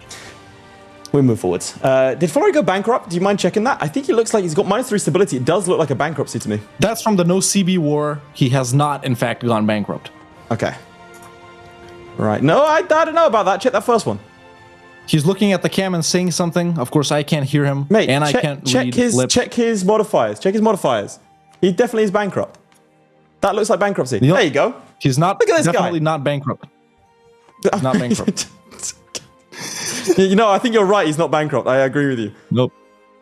Speaker 6: We'll move forwards. Did Florry go bankrupt? Do you mind checking that? I think he looks like he's got -3 stability. It does look like a bankruptcy to me.
Speaker 5: That's from the no CB war. He has not, in fact, gone bankrupt.
Speaker 6: Okay. Right. No, I don't know about that. Check that first one.
Speaker 5: He's looking at the cam and saying something. Of course, I can't hear him,
Speaker 6: Mate,
Speaker 5: and
Speaker 6: check,
Speaker 5: I can't
Speaker 6: check
Speaker 5: read
Speaker 6: his
Speaker 5: lips.
Speaker 6: check his modifiers. Check his modifiers. He definitely is bankrupt. That looks like bankruptcy.
Speaker 5: You know-
Speaker 6: There you go.
Speaker 5: He's not.
Speaker 6: Look at this guy.
Speaker 5: Definitely not bankrupt. He's not bankrupt.
Speaker 6: You know, I think you're right. He's not bankrupt. I agree with you.
Speaker 5: Nope.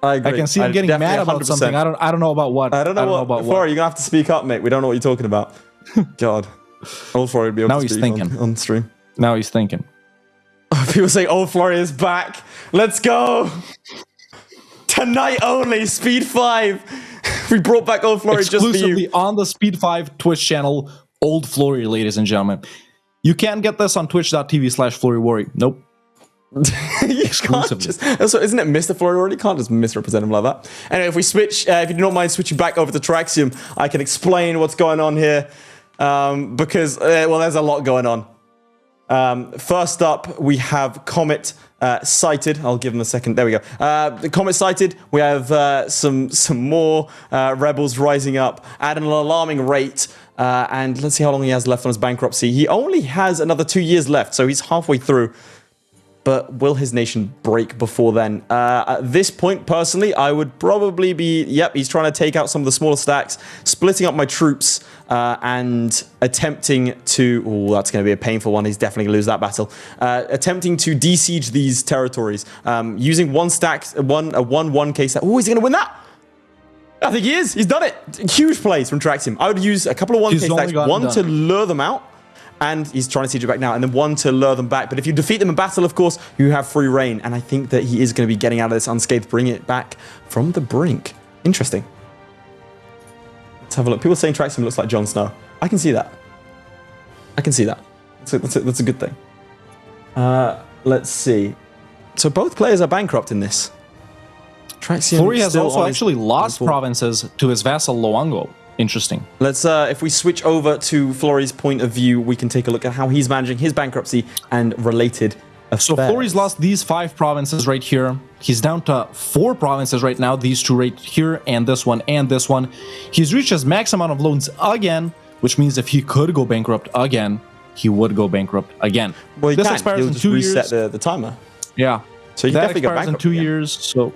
Speaker 6: I agree.
Speaker 5: I can see him getting
Speaker 6: definitely
Speaker 5: mad about
Speaker 6: 100%.
Speaker 5: something. I don't know about what.
Speaker 6: I don't know what. Florry, you're gonna have to speak up, mate. We don't know what you're talking about. God, old Florry would be able
Speaker 5: Now
Speaker 6: to
Speaker 5: he's
Speaker 6: speak
Speaker 5: thinking.
Speaker 6: on stream.
Speaker 5: Now he's thinking.
Speaker 6: People say old Florry is back. Let's go. Tonight only, Speed 5. We brought back old Florry just for you.
Speaker 5: Exclusively on the Speed 5 Twitch channel, Old Florry, ladies and gentlemen. You can't get this on twitch.tv/Florryworry. Nope.
Speaker 6: You can't
Speaker 5: Exclusively.
Speaker 6: just, isn't it Mr. Florryworry? You can't just misrepresent him like that. Anyway, if we switch, if you do not mind switching back over to Traxium, I can explain what's going on here. Because, well, there's a lot going on. First up, we have Comet sighted. I'll give him a second. There we go. The Comet sighted. We have some more rebels rising up at an alarming rate. And let's see how long he has left on his bankruptcy. He only has another 2 years left, so he's halfway through. But will his nation break before then? At this point, personally, I would probably be, yep, he's trying to take out some of the smaller stacks, splitting up my troops, and attempting to, oh, that's going to be a painful one. He's definitely going to lose that battle. Attempting to de-siege these territories, using one stack, a 1-1k stack. Oh, is he going to win that? I think he is. He's done it. Huge plays from Traxium. I would use a couple of 1k stacks, one to lure them out, and he's trying to siege it back now, and then one to lure them back. But if you defeat them in battle, of course, you have free reign. And I think that he is going to be getting out of this unscathed, bring it back from the brink. Interesting. Let's have a look. People are saying Traxium looks like Jon Snow. I can see that. I can see that. That's a good thing. Let's see. So both players are bankrupt in this. Traxium
Speaker 5: Florry has
Speaker 6: still
Speaker 5: also
Speaker 6: on his-
Speaker 5: actually lost provinces to his vassal Loango. Interesting.
Speaker 6: Let's, if we switch over to Florry's point of view, we can take a look at how he's managing his bankruptcy and related affairs.
Speaker 5: So Florry's lost these 5 provinces right here. He's down to 4 provinces right now. These 2 right here, and this one, and this one. He's reached his max amount of loans again, which means if he could go bankrupt again, he would go bankrupt again.
Speaker 6: Well,
Speaker 5: this
Speaker 6: can.
Speaker 5: expires
Speaker 6: He'll
Speaker 5: in
Speaker 6: just
Speaker 5: 2
Speaker 6: reset
Speaker 5: years.
Speaker 6: the timer.
Speaker 5: Yeah.
Speaker 6: So you
Speaker 5: that
Speaker 6: definitely get
Speaker 5: expires in
Speaker 6: bankrupt
Speaker 5: 2
Speaker 6: again.
Speaker 5: years. So,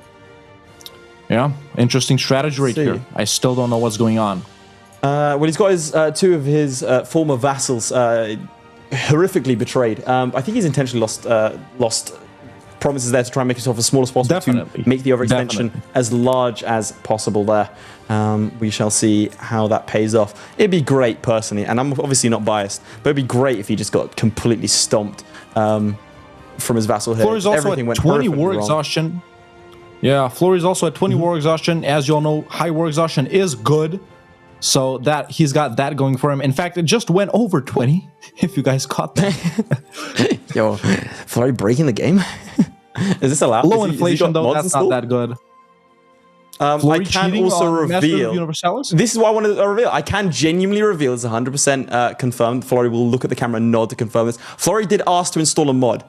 Speaker 5: yeah, interesting strategy right
Speaker 6: See.
Speaker 5: here. I still don't know what's going on.
Speaker 6: Well, he's got his 2 of his former vassals horrifically betrayed. I think he's intentionally lost promises there to try and make himself as small as possible
Speaker 5: Definitely.
Speaker 6: to make the overextension
Speaker 5: Definitely.
Speaker 6: as large as possible there. We shall see how that pays off. It'd be great, personally, and I'm obviously not biased, but it'd be great if he just got completely stomped from his vassal here.
Speaker 5: Florry's also
Speaker 6: Everything
Speaker 5: at
Speaker 6: went
Speaker 5: 20
Speaker 6: horrifically
Speaker 5: war
Speaker 6: wrong.
Speaker 5: exhaustion. Yeah, Florry's also at 20 war exhaustion. As you all know, high war exhaustion is good. So that he's got that going for him. In fact, it just went over 20, if you guys caught that.
Speaker 6: Yo, Florry breaking the game? Is this allowed?
Speaker 5: Low
Speaker 6: Has he
Speaker 5: inflation,
Speaker 6: got
Speaker 5: though,
Speaker 6: mods
Speaker 5: that's not
Speaker 6: installed?
Speaker 5: that good.
Speaker 6: I
Speaker 5: Florry
Speaker 6: can
Speaker 5: cheating
Speaker 6: also
Speaker 5: on Master of
Speaker 6: reveal.
Speaker 5: Universalis?
Speaker 6: This is what I wanted to reveal. I can genuinely reveal. It's 100% confirmed. Florry will look at the camera and nod to confirm this. Florry did ask to install a mod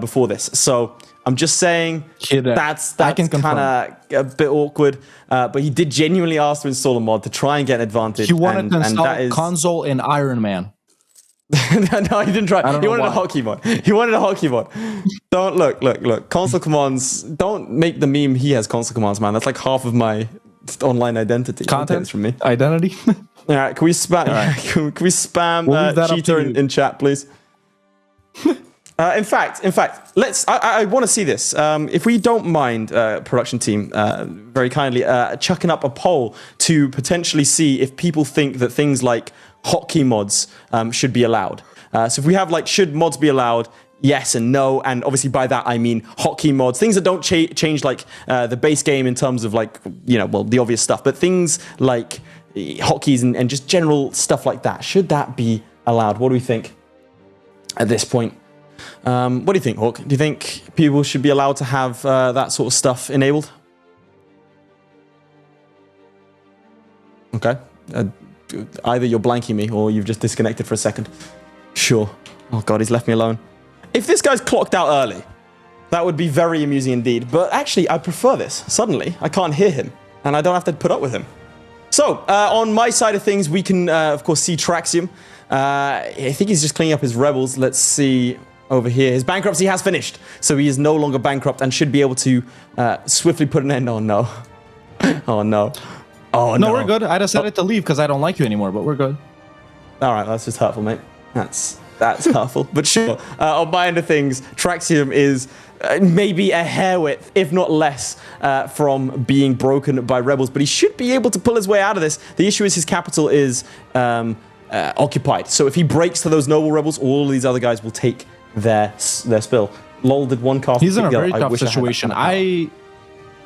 Speaker 6: before this, so I'm just saying that's
Speaker 5: I can
Speaker 6: kind of a bit awkward. But he did genuinely ask to install a mod to try and get an advantage.
Speaker 5: He wanted to install
Speaker 6: that is...
Speaker 5: console in Iron Man.
Speaker 6: No, he didn't try.
Speaker 5: don't
Speaker 6: He
Speaker 5: know
Speaker 6: wanted a
Speaker 5: why.
Speaker 6: hotkey mod. He wanted a hotkey mod. Don't look. Console commands. Don't make the meme. He has console commands, man. That's like half of my online identity.
Speaker 5: Content
Speaker 6: from me.
Speaker 5: identity.
Speaker 6: All right, can we spam? Can we spam
Speaker 5: We'll leave that up
Speaker 6: cheater
Speaker 5: to you.
Speaker 6: in chat, please? In fact, let's. I want to see this. If we don't mind, production team, very kindly, chucking up a poll to potentially see if people think that things like hotkey mods should be allowed. So if we have like, should mods be allowed? Yes and no, and obviously by that I mean hotkey mods, things that don't change like the base game in terms of like, you know, well, the obvious stuff, but things like hotkeys and just general stuff like that. Should that be allowed? What do we think at this point? What do you think, Hawk? Do you think people should be allowed to have that sort of stuff enabled? Okay. Either you're blanking me or you've just disconnected for a second. Sure. Oh god, he's left me alone. If this guy's clocked out early, that would be very amusing indeed. But actually, I prefer this. Suddenly, I can't hear him, and I don't have to put up with him. So, on my side of things, we can, of course, see Traxium. I think he's just cleaning up his rebels. Let's see over here. His bankruptcy has finished, so he is no longer bankrupt and should be able to swiftly put an end. Oh, no. Oh, no. Oh, no.
Speaker 5: No, we're good. I decided to leave because I don't like you anymore, but we're good.
Speaker 6: All right, that's just hurtful, mate. That's hurtful. But sure, on my end of things, Traxium is maybe a hair width, if not less, from being broken by rebels. But he should be able to pull his way out of this. The issue is his capital is occupied. So if he breaks to those noble rebels, all of these other guys will take their spill. Lol did one cast.
Speaker 5: He's in a very tough situation. I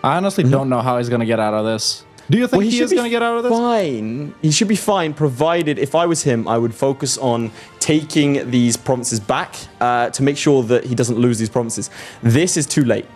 Speaker 5: honestly don't know how he's going to get out of this. Do you think he is going to get out of this?
Speaker 6: Fine. He should be fine, provided, if I was him, I would focus on taking these provinces back to make sure that he doesn't lose these provinces. This is too late.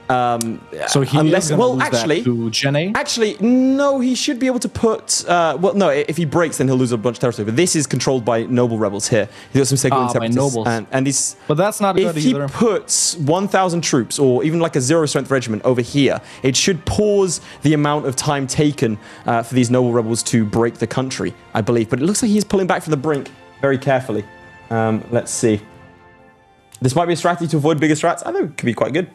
Speaker 5: So he is going to lose that to Gen A?
Speaker 6: Actually, no, he should be able to put... well, no, if he breaks, then he'll lose a bunch of territory. But this is controlled by noble rebels here. He's got some Seguin separatists.
Speaker 5: Nobles.
Speaker 6: And he's...
Speaker 5: But that's not good either.
Speaker 6: If he puts 1,000 troops, or even like a zero-strength regiment over here, it should pause the amount of time taken for these noble rebels to break the country, I believe. But it looks like he's pulling back from the brink very carefully. Let's see. This might be a strategy to avoid bigger strats. I think it could be quite good.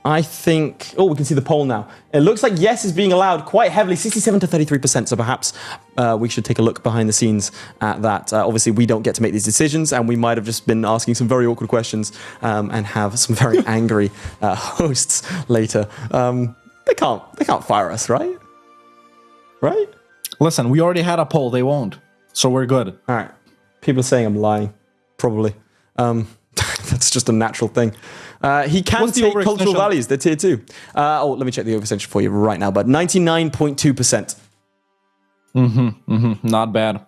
Speaker 6: I think... Oh, we can see the poll now. It looks like yes is being allowed quite heavily, 67 to 33%. So perhaps we should take a look behind the scenes at that. Obviously, we don't get to make these decisions, and we might have just been asking some very awkward questions and have some very angry hosts later. They can't fire us, right? Right?
Speaker 5: Listen, we already had a poll. They won't. So we're good.
Speaker 6: All right. People are saying I'm lying. Probably. That's just a natural thing. He can take cultural values. They're tier 2. Let me check the overextension for you right now. But 99.2%.
Speaker 5: Not bad.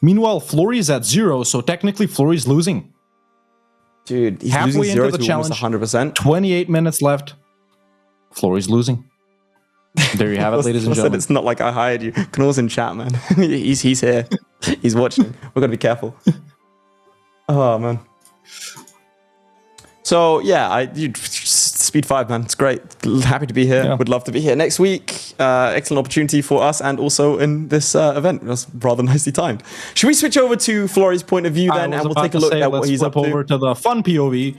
Speaker 5: Meanwhile, Florry's at 0, so technically Florry's losing.
Speaker 6: Dude, he's
Speaker 5: halfway
Speaker 6: losing 0
Speaker 5: into the
Speaker 6: to
Speaker 5: challenge,
Speaker 6: 100%.
Speaker 5: 28 minutes left. Florry's losing. There you have it, ladies and gentlemen.
Speaker 6: It's not like I hired you. Knorr's in chat, man. he's here. He's watching. We've got to be careful. Oh, man. So, yeah, Speed 5, man. It's great. Happy to be here.
Speaker 5: Yeah.
Speaker 6: Would love to be here next week. Excellent opportunity for us and also in this event. It was rather nicely timed. Should we switch over to Florry's point of view then, and we'll take a look at what he's up to?
Speaker 5: Let's flip over to the fun POV,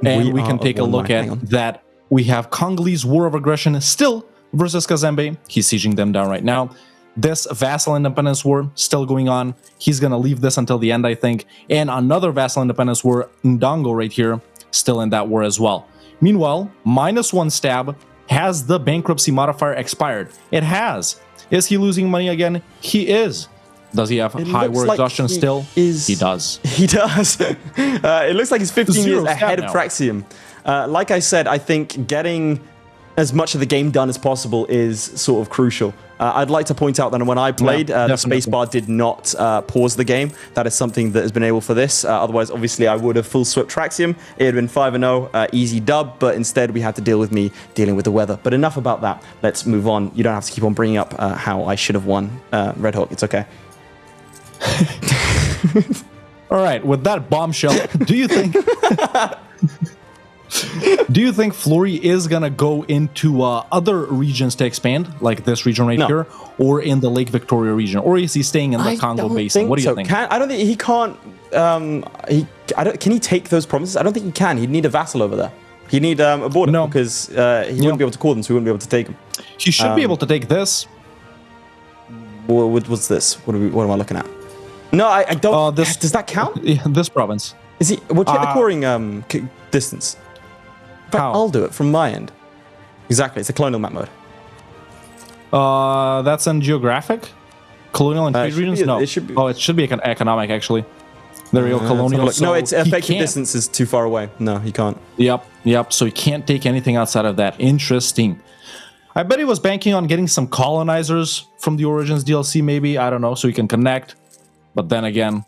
Speaker 5: and we can take a look at that. We have Congolese War of Aggression still versus Kazembe. He's sieging them down right now. This Vassal Independence War still going on. He's going to leave this until the end, I think. And another Vassal Independence War, Ndongo right here, still in that war as well. Meanwhile, -1 stab. Has the bankruptcy modifier expired? It has. Is he losing money again? He is. Does he have high war exhaustion still? He does.
Speaker 6: He does. It looks like he's 15 years ahead of Traxium. Like I said, I think getting as much of the game done as possible is sort of crucial. I'd like to point out that when I played, the spacebar did not pause the game. That is something that has been able for this. Otherwise, obviously, I would have full swept Traxium. It had been 5-0, easy dub, but instead we had to deal with me dealing with the weather. But enough about that. Let's move on. You don't have to keep on bringing up how I should have won, Red Hawk. It's okay.
Speaker 5: All right, with that bombshell, do you think... Do you think Florry is going to go into other regions to expand, like this region right here, or in the Lake Victoria region? Or is he staying in the Congo Basin? What do you think?
Speaker 6: I don't think he can't... can he take those provinces? I don't think he can. He'd need a vassal over there. He'd need a border because he wouldn't be able to call them, so he wouldn't be able to take them.
Speaker 5: He should be able to take this.
Speaker 6: What's this? What am I looking at? No, I don't... does that count?
Speaker 5: Yeah, this province.
Speaker 6: Is he... Well, check the coring distance. I'll do it from my end. Exactly, it's a colonial map mode.
Speaker 5: That's in geographic? Colonial and trade regions? No. It should be economic, actually. There you go, colonial.
Speaker 6: So no, it's effective distance is too far away. No, he can't.
Speaker 5: Yep. So he can't take anything outside of that. Interesting. I bet he was banking on getting some colonizers from the Origins DLC, maybe. I don't know, so he can connect. But then again,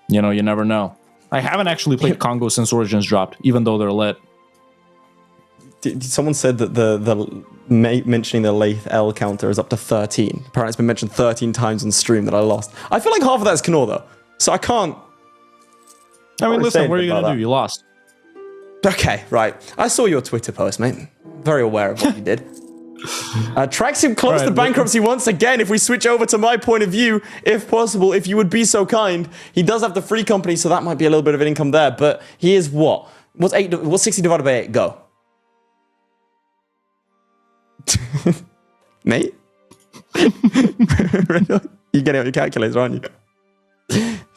Speaker 5: you never know. I haven't actually played Congo since Origins dropped, even though they're lit.
Speaker 6: Someone said that the mentioning the Lathe L counter is up to 13. Apparently it's been mentioned 13 times on stream that I lost. I feel like half of that is Knorr, though. So I can't...
Speaker 5: I mean, listen, what are you going to do? You lost.
Speaker 6: Okay, right. I saw your Twitter post, mate. Very aware of what you did. Traxium close to bankruptcy once again. If we switch over to my point of view, if possible, if you would be so kind. He does have the free company, so that might be a little bit of an income there. But he is what? What's 60 divided by 8? Go. Mate? You're getting out your calculator, aren't you?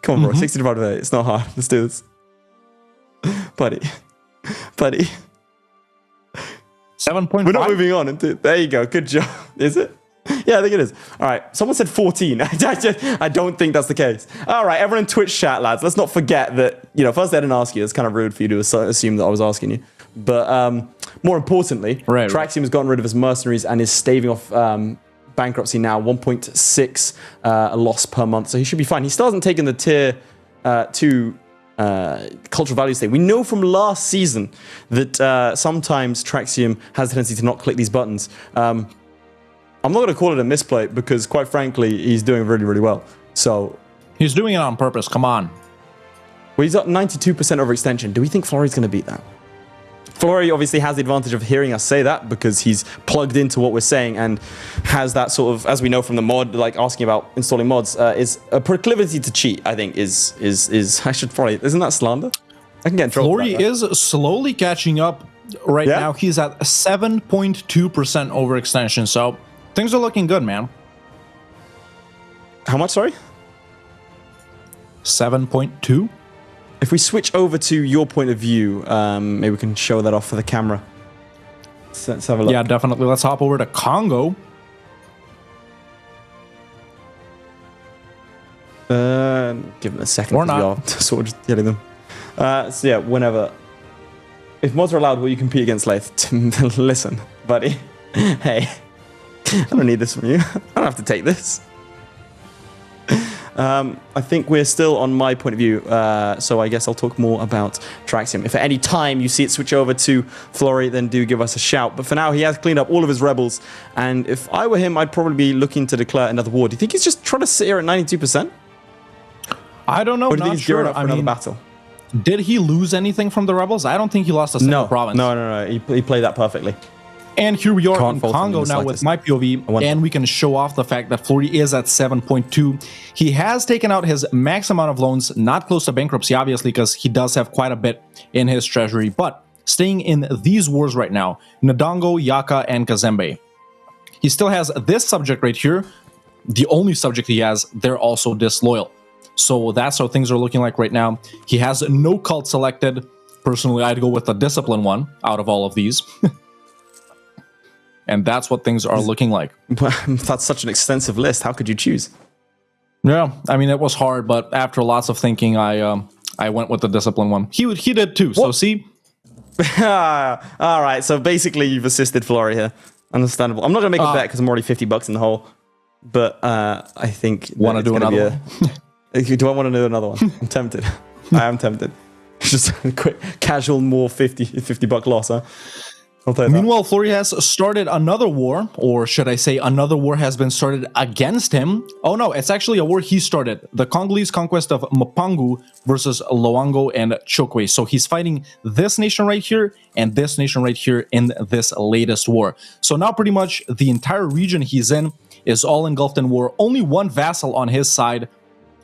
Speaker 6: Come on, bro. 60 divided by 8. It's not hard. Let's do this. Buddy.
Speaker 5: 7.5.
Speaker 6: We're not moving on. There you go. Good job. Is it? Yeah, I think it is. All right. Someone said 14. I don't think that's the case. All right. Everyone in Twitch chat, lads. Let's not forget that, first I didn't ask you. It's kind of rude for you to assume that I was asking you. But more importantly, Traxium has gotten rid of his mercenaries and is staving off bankruptcy now. 1.6 loss per month. So he should be fine. He still hasn't taken the tier 2 cultural values thing. We know from last season that sometimes Traxium has a tendency to not click these buttons. I'm not going to call it a misplay because, quite frankly, he's doing really, really well. So
Speaker 5: he's doing it on purpose. Come on.
Speaker 6: Well, he's got 92% overextension. Do we think Florry's going to beat that? Florry obviously has the advantage of hearing us say that because he's plugged into what we're saying and has that sort of, as we know from the mod, like asking about installing mods, is a proclivity to cheat, I think, is I should probably, isn't that slander? I can get in trouble.
Speaker 5: Florry is slowly catching up right now. He's at 7.2% overextension, so things are looking good, man.
Speaker 6: How much, sorry?
Speaker 5: 7.2.
Speaker 6: If we switch over to your point of view, maybe we can show that off for the camera. Let's have a look.
Speaker 5: Yeah, definitely. Let's hop over to Congo.
Speaker 6: Give them a second.
Speaker 5: Or not.
Speaker 6: We are sort of just getting them. So yeah, whenever. If mods are allowed, will you compete against Lathe? Listen, buddy. Hey, I don't need this from you. I don't have to take this. I think we're still on my point of view, so I guess I'll talk more about Traxium. If at any time you see it switch over to Florry, then do give us a shout. But for now, he has cleaned up all of his rebels, and if I were him, I'd probably be looking to declare another war. Do you think he's just trying to sit here at 92%?
Speaker 5: I don't know.
Speaker 6: Or do you think he's gearing up for another battle?
Speaker 5: Did he lose anything from the rebels? I don't think he lost a single province.
Speaker 6: No. He played that perfectly.
Speaker 5: And here we are in Congo now with my POV, and we can show off the fact that Florry is at 7.2. He has taken out his max amount of loans, not close to bankruptcy, obviously, because he does have quite a bit in his treasury, but staying in these wars right now, Ndongo, Yaka, and Kazembe. He still has this subject right here, the only subject he has, they're also disloyal. So that's how things are looking like right now. He has no cult selected. Personally, I'd go with the discipline one out of all of these. And that's what things are looking like.
Speaker 6: That's such an extensive list. How could you choose?
Speaker 5: Yeah, I mean, it was hard, but after lots of thinking, I went with the discipline one. He did too, so see?
Speaker 6: All right, so basically you've assisted Florry here. Understandable. I'm not going to make a bet because I'm already $50 in the hole. But I think...
Speaker 5: Want to do another one?
Speaker 6: Do I want to do another one? I'm tempted. I am tempted. Just a quick, casual, more $50 loss, huh?
Speaker 5: Meanwhile, Florry has started another war, or should I say another war has been started against him. Oh no, it's actually a war he started. The Congolese conquest of Mpangu versus Loango and Chokwe. So he's fighting this nation right here and this nation right here in this latest war. So now pretty much the entire region he's in is all engulfed in war. Only one vassal on his side.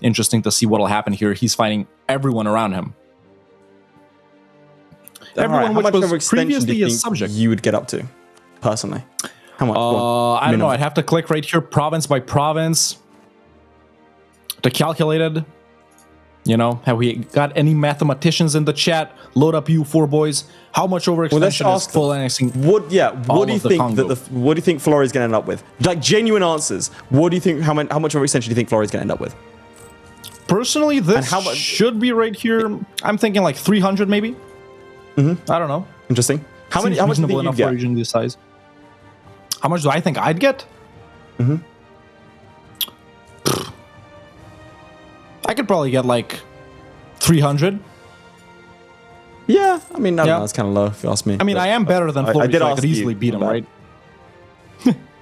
Speaker 5: Interesting to see what will happen here. He's fighting everyone around him. Everyone
Speaker 6: right,
Speaker 5: which was previously a subject.
Speaker 6: You would get up to, personally? How much?
Speaker 5: I don't know. I'd have to click right here, province by province, to calculate it. Have we got any mathematicians in the chat? Load up you four boys. How much overextension is full annexing?
Speaker 6: What do you think what do you think Florry's going to end up with? Like genuine answers. What do you think? How much overextension do you think Florry's going to end up with?
Speaker 5: Personally, this should be right here. I'm thinking like 300 maybe. I don't know.
Speaker 6: Interesting. How much do you think you'd get?
Speaker 5: Region this size. How much do I think I'd get? I could probably get like 300.
Speaker 6: Yeah, I mean, I don't
Speaker 5: Yeah.
Speaker 6: know, that's kind of low if you ask me.
Speaker 5: I mean, I am better than
Speaker 6: I
Speaker 5: Flurry,
Speaker 6: did
Speaker 5: so I
Speaker 6: ask
Speaker 5: could easily
Speaker 6: you,
Speaker 5: beat him,
Speaker 6: but-
Speaker 5: right?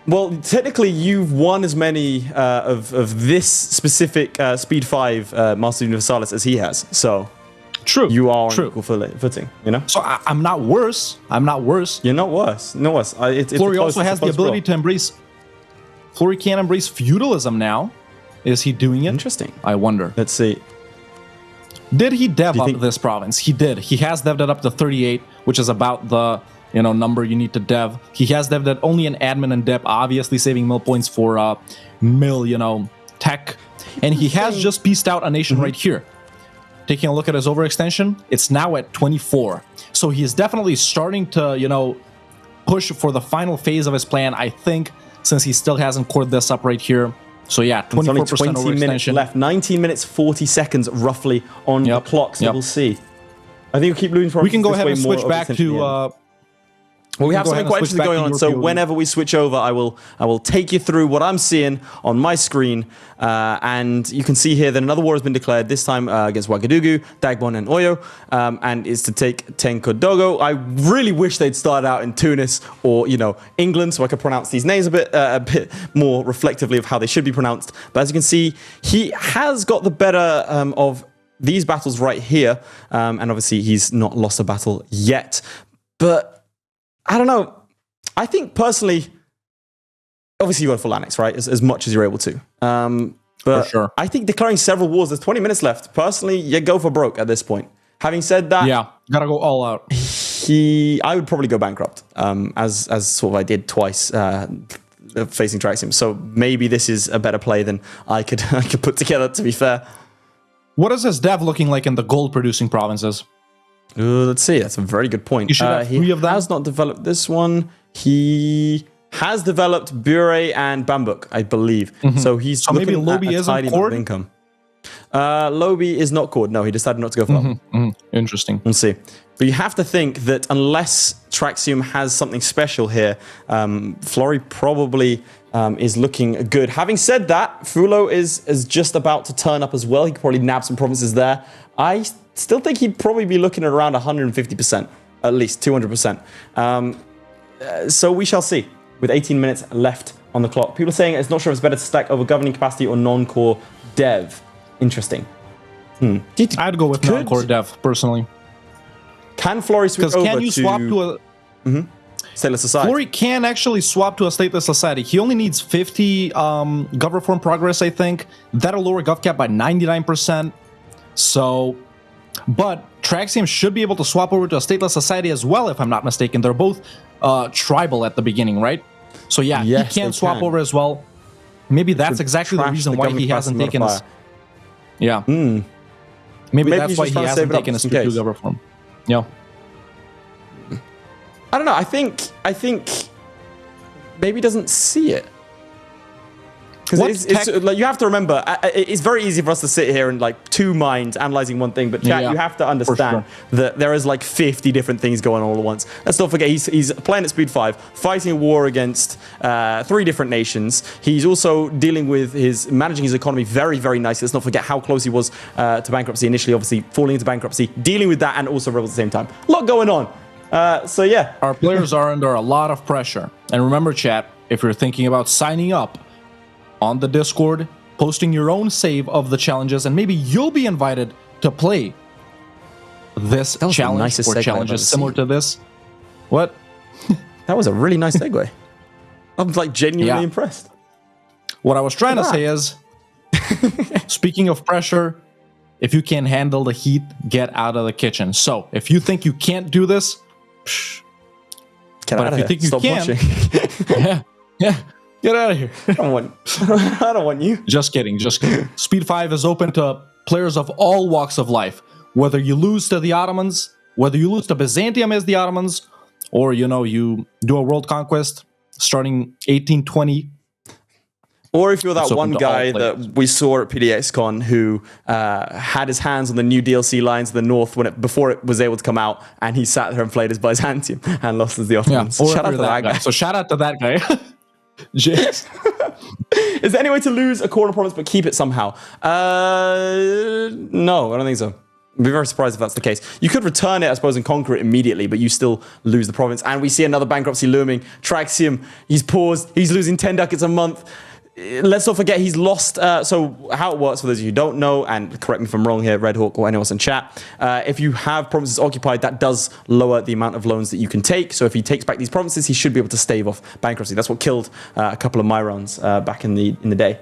Speaker 6: Well, technically, you've won as many of this specific Speed 5 Master Universalis as he has. So
Speaker 5: True.
Speaker 6: you are on
Speaker 5: True.
Speaker 6: equal footing, you know?
Speaker 5: So I'm not worse. I'm not worse.
Speaker 6: You're not worse. No worse.
Speaker 5: Flurry also has the ability to embrace... Flurry can embrace feudalism now. Is he doing it?
Speaker 6: Interesting.
Speaker 5: I wonder.
Speaker 6: Let's see.
Speaker 5: Did he dev
Speaker 6: you
Speaker 5: up
Speaker 6: think-
Speaker 5: this province? He did. He has dev'd it up to 38, which is about the number you need to dev. He has dev'd it only in admin and dep, obviously saving mill points for mill, tech. And he has just pieced out a nation right here. Taking a look at his overextension, it's now at 24. So he is definitely starting to, push for the final phase of his plan, I think, since he still hasn't cored this up right here. So yeah, 24%
Speaker 6: It's only 20 minutes
Speaker 5: overextension.
Speaker 6: left. 19 minutes, 40 seconds roughly on the
Speaker 5: Yep,
Speaker 6: clock. So
Speaker 5: yep.
Speaker 6: we'll see. I think we'll keep losing
Speaker 5: We can go
Speaker 6: this
Speaker 5: ahead
Speaker 6: way
Speaker 5: and
Speaker 6: more
Speaker 5: switch back
Speaker 6: overextension
Speaker 5: to...
Speaker 6: at the end. Well, we have
Speaker 5: go
Speaker 6: something
Speaker 5: ahead and
Speaker 6: quite
Speaker 5: switch
Speaker 6: interesting
Speaker 5: back
Speaker 6: going
Speaker 5: to
Speaker 6: on.
Speaker 5: your
Speaker 6: So
Speaker 5: POV.
Speaker 6: whenever we switch over, I will take you through what I'm seeing on my screen, and you can see here that another war has been declared. This time against Ouagadougou, Dagbon, and Oyo, and is to take Tenkodogo. I really wish they'd started out in Tunis or England, so I could pronounce these names a bit more reflectively of how they should be pronounced. But as you can see, he has got the better of these battles right here, and obviously he's not lost a battle yet. But I don't know. I think personally, obviously you go full annex, right? As much as you're able to. But
Speaker 5: For sure.
Speaker 6: I think declaring several wars, there's 20 minutes left. Personally, you go for broke at this point. Having said that,
Speaker 5: Yeah, gotta go all out.
Speaker 6: I would probably go bankrupt, as sort of I did twice facing Traxium. So maybe this is a better play than I could put together, to be fair.
Speaker 5: What is his dev looking like in the gold-producing provinces?
Speaker 6: Let's see. That's a very good point.
Speaker 5: You should have 3 of them.
Speaker 6: He has not developed this one. He has developed Bure and Bambuk, I believe. So he's
Speaker 5: So maybe
Speaker 6: looking at
Speaker 5: Lobi
Speaker 6: a
Speaker 5: isn't
Speaker 6: tidy amount of
Speaker 5: cored?
Speaker 6: income. Lobi is not cored. No, he decided not to go for that one.
Speaker 5: Interesting.
Speaker 6: We'll see. But you have to think that unless Traxium has something special here, Florry probably is looking good. Having said that, Fulo is just about to turn up as well. He could probably nab some provinces there. I still think he'd probably be looking at around 150%, at least 200%. So we shall see. With 18 minutes left on the clock. People are saying it's not sure if it's better to stack over governing capacity or non-core dev. Interesting.
Speaker 5: I'd go with non-core dev, personally.
Speaker 6: Can Florry switch
Speaker 5: Because
Speaker 6: over
Speaker 5: can you swap to a...
Speaker 6: stateless society?
Speaker 5: Flurry can actually swap to a stateless society. He only needs 50 gov reform progress, I think. That'll lower gov cap by 99%. So... But Traxium should be able to swap over to a stateless society as well, if I'm not mistaken. They're both tribal at the beginning, right? So yeah,
Speaker 6: Yes,
Speaker 5: he can
Speaker 6: they
Speaker 5: swap
Speaker 6: can.
Speaker 5: over as well. Maybe that's exactly the
Speaker 6: trash
Speaker 5: reason
Speaker 6: the
Speaker 5: why
Speaker 6: governing
Speaker 5: he hasn't
Speaker 6: capacity
Speaker 5: taken his...
Speaker 6: modifier.
Speaker 5: Yeah. Maybe
Speaker 6: Maybe
Speaker 5: that's
Speaker 6: he's
Speaker 5: why
Speaker 6: just
Speaker 5: he
Speaker 6: trying to save
Speaker 5: hasn't
Speaker 6: it up
Speaker 5: taken his
Speaker 6: just in
Speaker 5: 2
Speaker 6: case.
Speaker 5: gov reform. Yeah.
Speaker 6: I don't know. I think maybe he doesn't see it. Because like, you have to remember, it's very easy for us to sit here and like two minds analyzing one thing, but chat,
Speaker 5: Yeah,
Speaker 6: you have to understand that there is like 50 different things going on all at once. Let's not forget, he's playing at speed 5, fighting a war against 3 different nations. He's also dealing with managing his economy very, very nicely. Let's not forget how close he was to bankruptcy initially, obviously falling into bankruptcy, dealing with that and also rebels at the same time. A lot going on. So yeah.
Speaker 5: Our players are under a lot of pressure. And remember, chat, if you're thinking about signing up on the Discord, posting your own save of the challenges, and maybe you'll be invited to play this
Speaker 6: was the
Speaker 5: challenge
Speaker 6: nicest
Speaker 5: or
Speaker 6: segue I've
Speaker 5: challenges
Speaker 6: ever
Speaker 5: similar
Speaker 6: seen.
Speaker 5: to this. What?
Speaker 6: That was a really nice segue. I'm like genuinely impressed.
Speaker 5: What I was trying to say is, speaking of pressure, if you can't handle the heat, get out of the kitchen. So, if you think you can't do this,
Speaker 6: Get
Speaker 5: but
Speaker 6: out
Speaker 5: if
Speaker 6: of
Speaker 5: you
Speaker 6: here.
Speaker 5: think you
Speaker 6: Stop
Speaker 5: can,
Speaker 6: watching.
Speaker 5: yeah, get out of here.
Speaker 6: I don't want you.
Speaker 5: Just kidding, just kidding. Speed 5 is open to players of all walks of life. Whether you lose to the Ottomans, whether you lose to Byzantium as the Ottomans, or, you do a world conquest starting 1820.
Speaker 6: Or if you're that
Speaker 5: It's open
Speaker 6: one
Speaker 5: to all
Speaker 6: guy
Speaker 5: players.
Speaker 6: that we saw at PDXCon who had his hands on the new DLC Lions of the North before it was able to come out, and he sat there and played as Byzantium and lost as the
Speaker 5: Yeah,
Speaker 6: Ottomans.
Speaker 5: or
Speaker 6: Shout out
Speaker 5: if
Speaker 6: to
Speaker 5: you're
Speaker 6: that guy.
Speaker 5: So shout out to that guy. James.
Speaker 6: Is there any way to lose a corner province but keep it somehow? No, I don't think so. I'd be very surprised if that's the case. You could return it, I suppose, and conquer it immediately, but you still lose the province. And we see another bankruptcy looming. Traxium, he's paused. He's losing 10 ducats a month. Let's not forget he's lost. So how it works, for those of you who don't know, and correct me if I'm wrong here, Red Hawk or anyone else in chat, if you have provinces occupied, that does lower the amount of loans that you can take. So if he takes back these provinces, he should be able to stave off bankruptcy. That's what killed a couple of Myrons back in the day.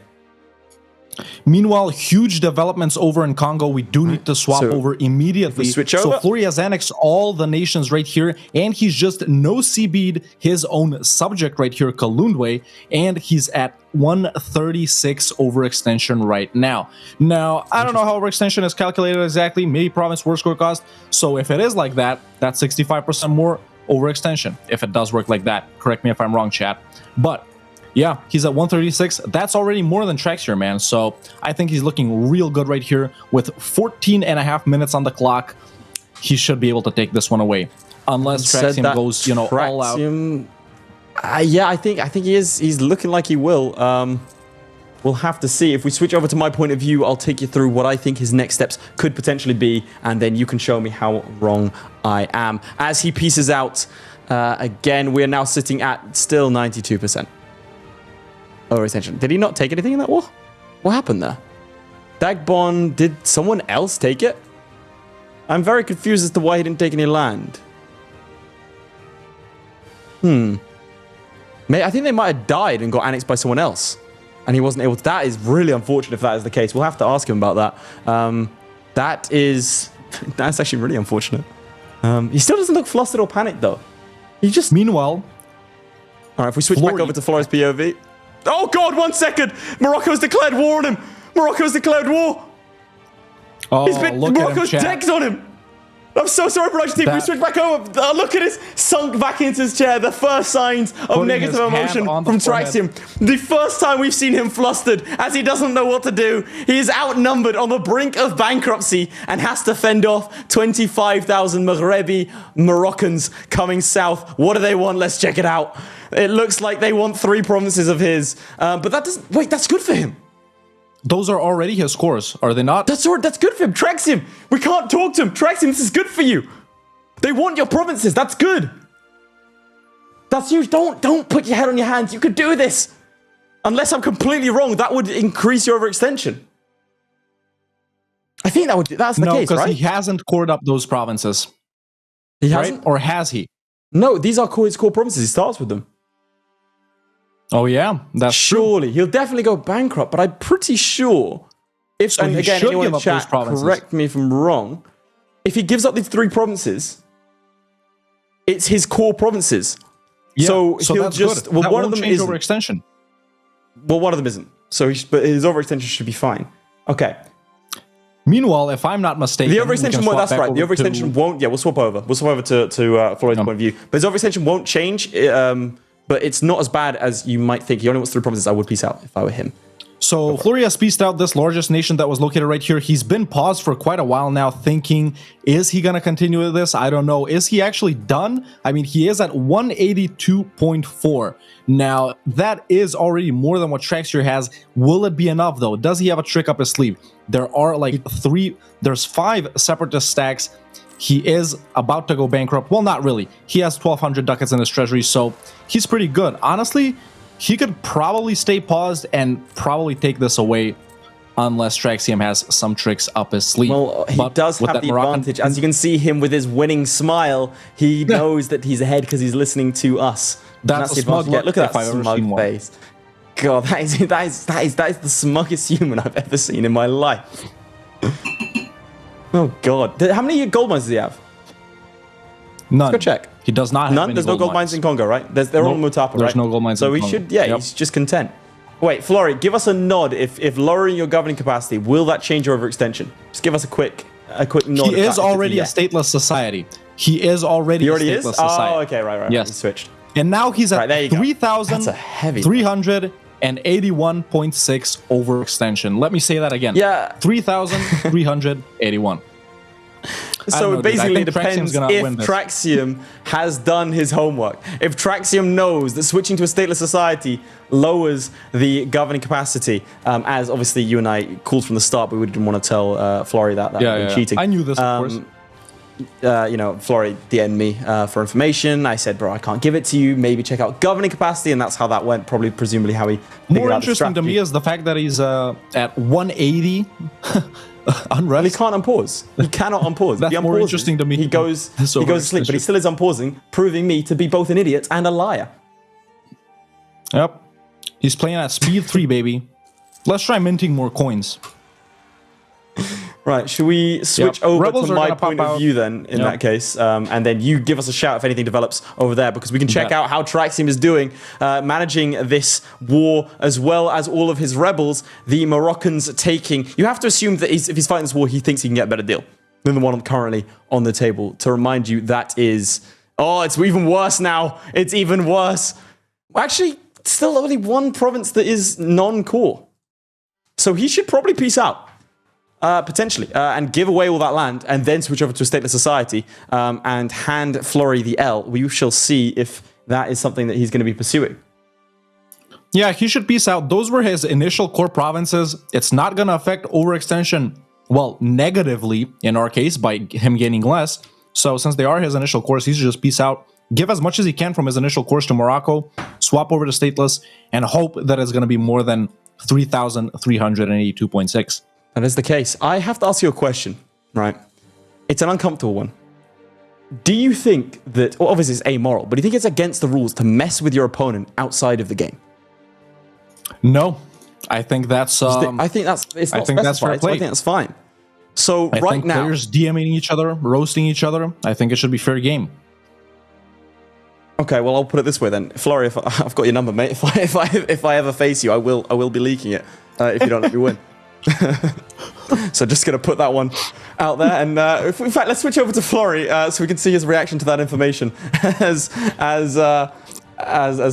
Speaker 5: Meanwhile, huge developments over in Congo. We do need to swap
Speaker 6: So,
Speaker 5: over immediately.
Speaker 6: switch
Speaker 5: So
Speaker 6: over?
Speaker 5: Fleury has annexed all the nations right here, and he's just no CB'd his own subject right here, Kalundwe, and he's at 136 overextension right now. Now, I don't know how overextension is calculated exactly, maybe province worst score cost. So if it is like that, that's 65% more overextension. If it does work like that, correct me if I'm wrong, chat. But yeah, he's at 136. That's already more than Traxium, man. So I think he's looking real good right here. With 14 and a half minutes on the clock, he should be able to take this one away. Unless Traxium goes, all out.
Speaker 6: Yeah, I think he is. He's looking like he will. We'll have to see. If we switch over to my point of view, I'll take you through what I think his next steps could potentially be, and then you can show me how wrong I am. As he pieces out, again, we are now sitting at still 92%. Overextension. Did he not take anything in that war? What happened there? Dagbon, did someone else take it? I'm very confused as to why he didn't take any land. I think they might have died and got annexed by someone else, and he wasn't able to. That is really unfortunate if that is the case. We'll have to ask him about that. That's actually really unfortunate. He still doesn't look flustered or panicked though. He just...
Speaker 5: Meanwhile,
Speaker 6: all right, if we switch back over to Flores POV. Oh God, 1 second! Morocco's declared war on him! Morocco's declared war! Morocco's decked on him! I'm so sorry, production team. We switch back over. Look at his sunk back into his chair. The first signs of negative emotion from Traxium. The first time we've seen him flustered as he doesn't know what to do. He is outnumbered on the brink of bankruptcy and has to fend off 25,000 Maghrebi Moroccans coming south. What do they want? Let's check it out. It looks like they want 3 provinces of his. But that doesn't... Wait, that's good for him.
Speaker 5: Those are already his scores, are they not?
Speaker 6: That's good for him. Traxium, we can't talk to him. Traxium, this is good for you. They want your provinces. That's good. That's huge. Don't put your head on your hands. You could do this. Unless I'm completely wrong, that would increase your overextension. I think that's the case, right?
Speaker 5: No, because he hasn't cored up those provinces.
Speaker 6: He hasn't?
Speaker 5: Right? Or has he?
Speaker 6: No, these are his core provinces. He starts with them.
Speaker 5: Oh yeah, that's
Speaker 6: surely he'll definitely go bankrupt, but I'm pretty sure if
Speaker 5: so
Speaker 6: and again anyone in chat correct me if I'm wrong, if he gives up these 3 provinces, it's his core provinces.
Speaker 5: Yeah,
Speaker 6: so he'll
Speaker 5: that's
Speaker 6: just
Speaker 5: good.
Speaker 6: well
Speaker 5: that
Speaker 6: one
Speaker 5: won't
Speaker 6: of them
Speaker 5: change
Speaker 6: isn't.
Speaker 5: Overextension.
Speaker 6: Well, one of them isn't. So but his overextension should be fine. Okay.
Speaker 5: Meanwhile, if I'm not mistaken,
Speaker 6: the overextension won't. That's right. The overextension won't. Yeah, we'll swap over. We'll swap over to Floyd's point of view. But his overextension won't change. But it's not as bad as you might think. He only wants 3 provinces. I would peace out if I were him.
Speaker 5: So Fleury has pieced out this largest nation that was located right here. He's been paused for quite a while now thinking, is he going to continue with this? I don't know. Is he actually done? I mean, he is at 182.4. Now, that is already more than what Traxium has. Will it be enough, though? Does he have a trick up his sleeve? There are like there's 5 separatist stacks. He is about to go bankrupt. Well, not really. He has 1,200 ducats in his treasury, so he's pretty good. Honestly, he could probably stay paused and probably take this away unless Traxium has some tricks up his sleeve.
Speaker 6: Well, he does have the advantage. As you can see him with his winning smile, he knows that he's ahead because he's listening to us.
Speaker 5: That's a smug look.
Speaker 6: Look at that smug face. God, that is the smuggest human I've ever seen in my life. Oh God! How many gold mines does he have?
Speaker 5: None.
Speaker 6: Let's go check.
Speaker 5: He does not have
Speaker 6: none. There's no gold mines in Congo, right? They're all in Mutapa, right?
Speaker 5: There's no gold mines.
Speaker 6: So
Speaker 5: in
Speaker 6: he should. Yeah, he's just content. Wait, Florry, give us a nod. If lowering your governing capacity, will that change your overextension? Just give us a quick nod.
Speaker 5: He is already a stateless society. He is already a stateless society.
Speaker 6: Oh, okay, right.
Speaker 5: Yes,
Speaker 6: he switched.
Speaker 5: And now he's at 3,300 and 81.6 overextension. Let me say that again.
Speaker 6: Yeah.
Speaker 5: 3,381.
Speaker 6: So it basically depends if
Speaker 5: win this.
Speaker 6: Traxium has done his homework. If Traxium knows that switching to a stateless society lowers the governing capacity, as obviously you and I called from the start, but we didn't want to tell Florry that was cheating.
Speaker 5: I knew this, of course.
Speaker 6: Florry DM'd me for information. I said, bro, I can't give it to you. Maybe check out governing capacity, and that's how that went. Probably, presumably, how he figured
Speaker 5: More
Speaker 6: out the
Speaker 5: interesting to
Speaker 6: strategy.
Speaker 5: me is the fact that he's at 180 unrest.
Speaker 6: He can't unpause. He cannot unpause.
Speaker 5: That's
Speaker 6: If he
Speaker 5: more
Speaker 6: unpauses,
Speaker 5: interesting to me.
Speaker 6: He goes to sleep, but he still is unpausing, proving me to be both an idiot and a liar.
Speaker 5: Yep. He's playing at speed 3, baby. Let's try minting more coins.
Speaker 6: Right, should we switch over
Speaker 5: Rebels
Speaker 6: to
Speaker 5: are
Speaker 6: my
Speaker 5: gonna pop
Speaker 6: point of
Speaker 5: out.
Speaker 6: view then, in that case, and then you give us a shout if anything develops over there, because we can check out how Traxium is doing, managing this war, as well as all of his rebels, the Moroccans taking... You have to assume that if he's fighting this war, he thinks he can get a better deal than the one currently on the table. To remind you, that is... Oh, it's even worse now. It's even worse. Actually, still only one province that is non-core. So he should probably peace out. Potentially, and give away all that land, and then switch over to a stateless society, and hand Florry the L. We shall see if that is something that he's going to be pursuing.
Speaker 5: Yeah, he should peace out. Those were his initial core provinces. It's not going to affect overextension, well, negatively in our case, by him gaining less. So since they are his initial cores, he should just peace out, give as much as he can from his initial cores to Morocco, swap over to stateless, and hope that it's going to be more than 3,382.6.
Speaker 6: That is the case. I have to ask you a question, right? It's an uncomfortable one. Do you think that, well, obviously it's amoral, but do you think it's against the rules to mess with your opponent outside of the game?
Speaker 5: No, I think that's...
Speaker 6: I think that's it's not
Speaker 5: that's fair
Speaker 6: specified, so
Speaker 5: play.
Speaker 6: I think that's fine. So
Speaker 5: I
Speaker 6: right
Speaker 5: think
Speaker 6: now,
Speaker 5: players DMing each other, roasting each other, I think it should be fair game.
Speaker 6: okay, well I'll put it this way then, Florry, if I've got your number, mate. If I ever face you, I will be leaking it if you don't let me win. So just gonna put that one out there, and in fact, let's switch over to Florry so we can see his reaction to that information as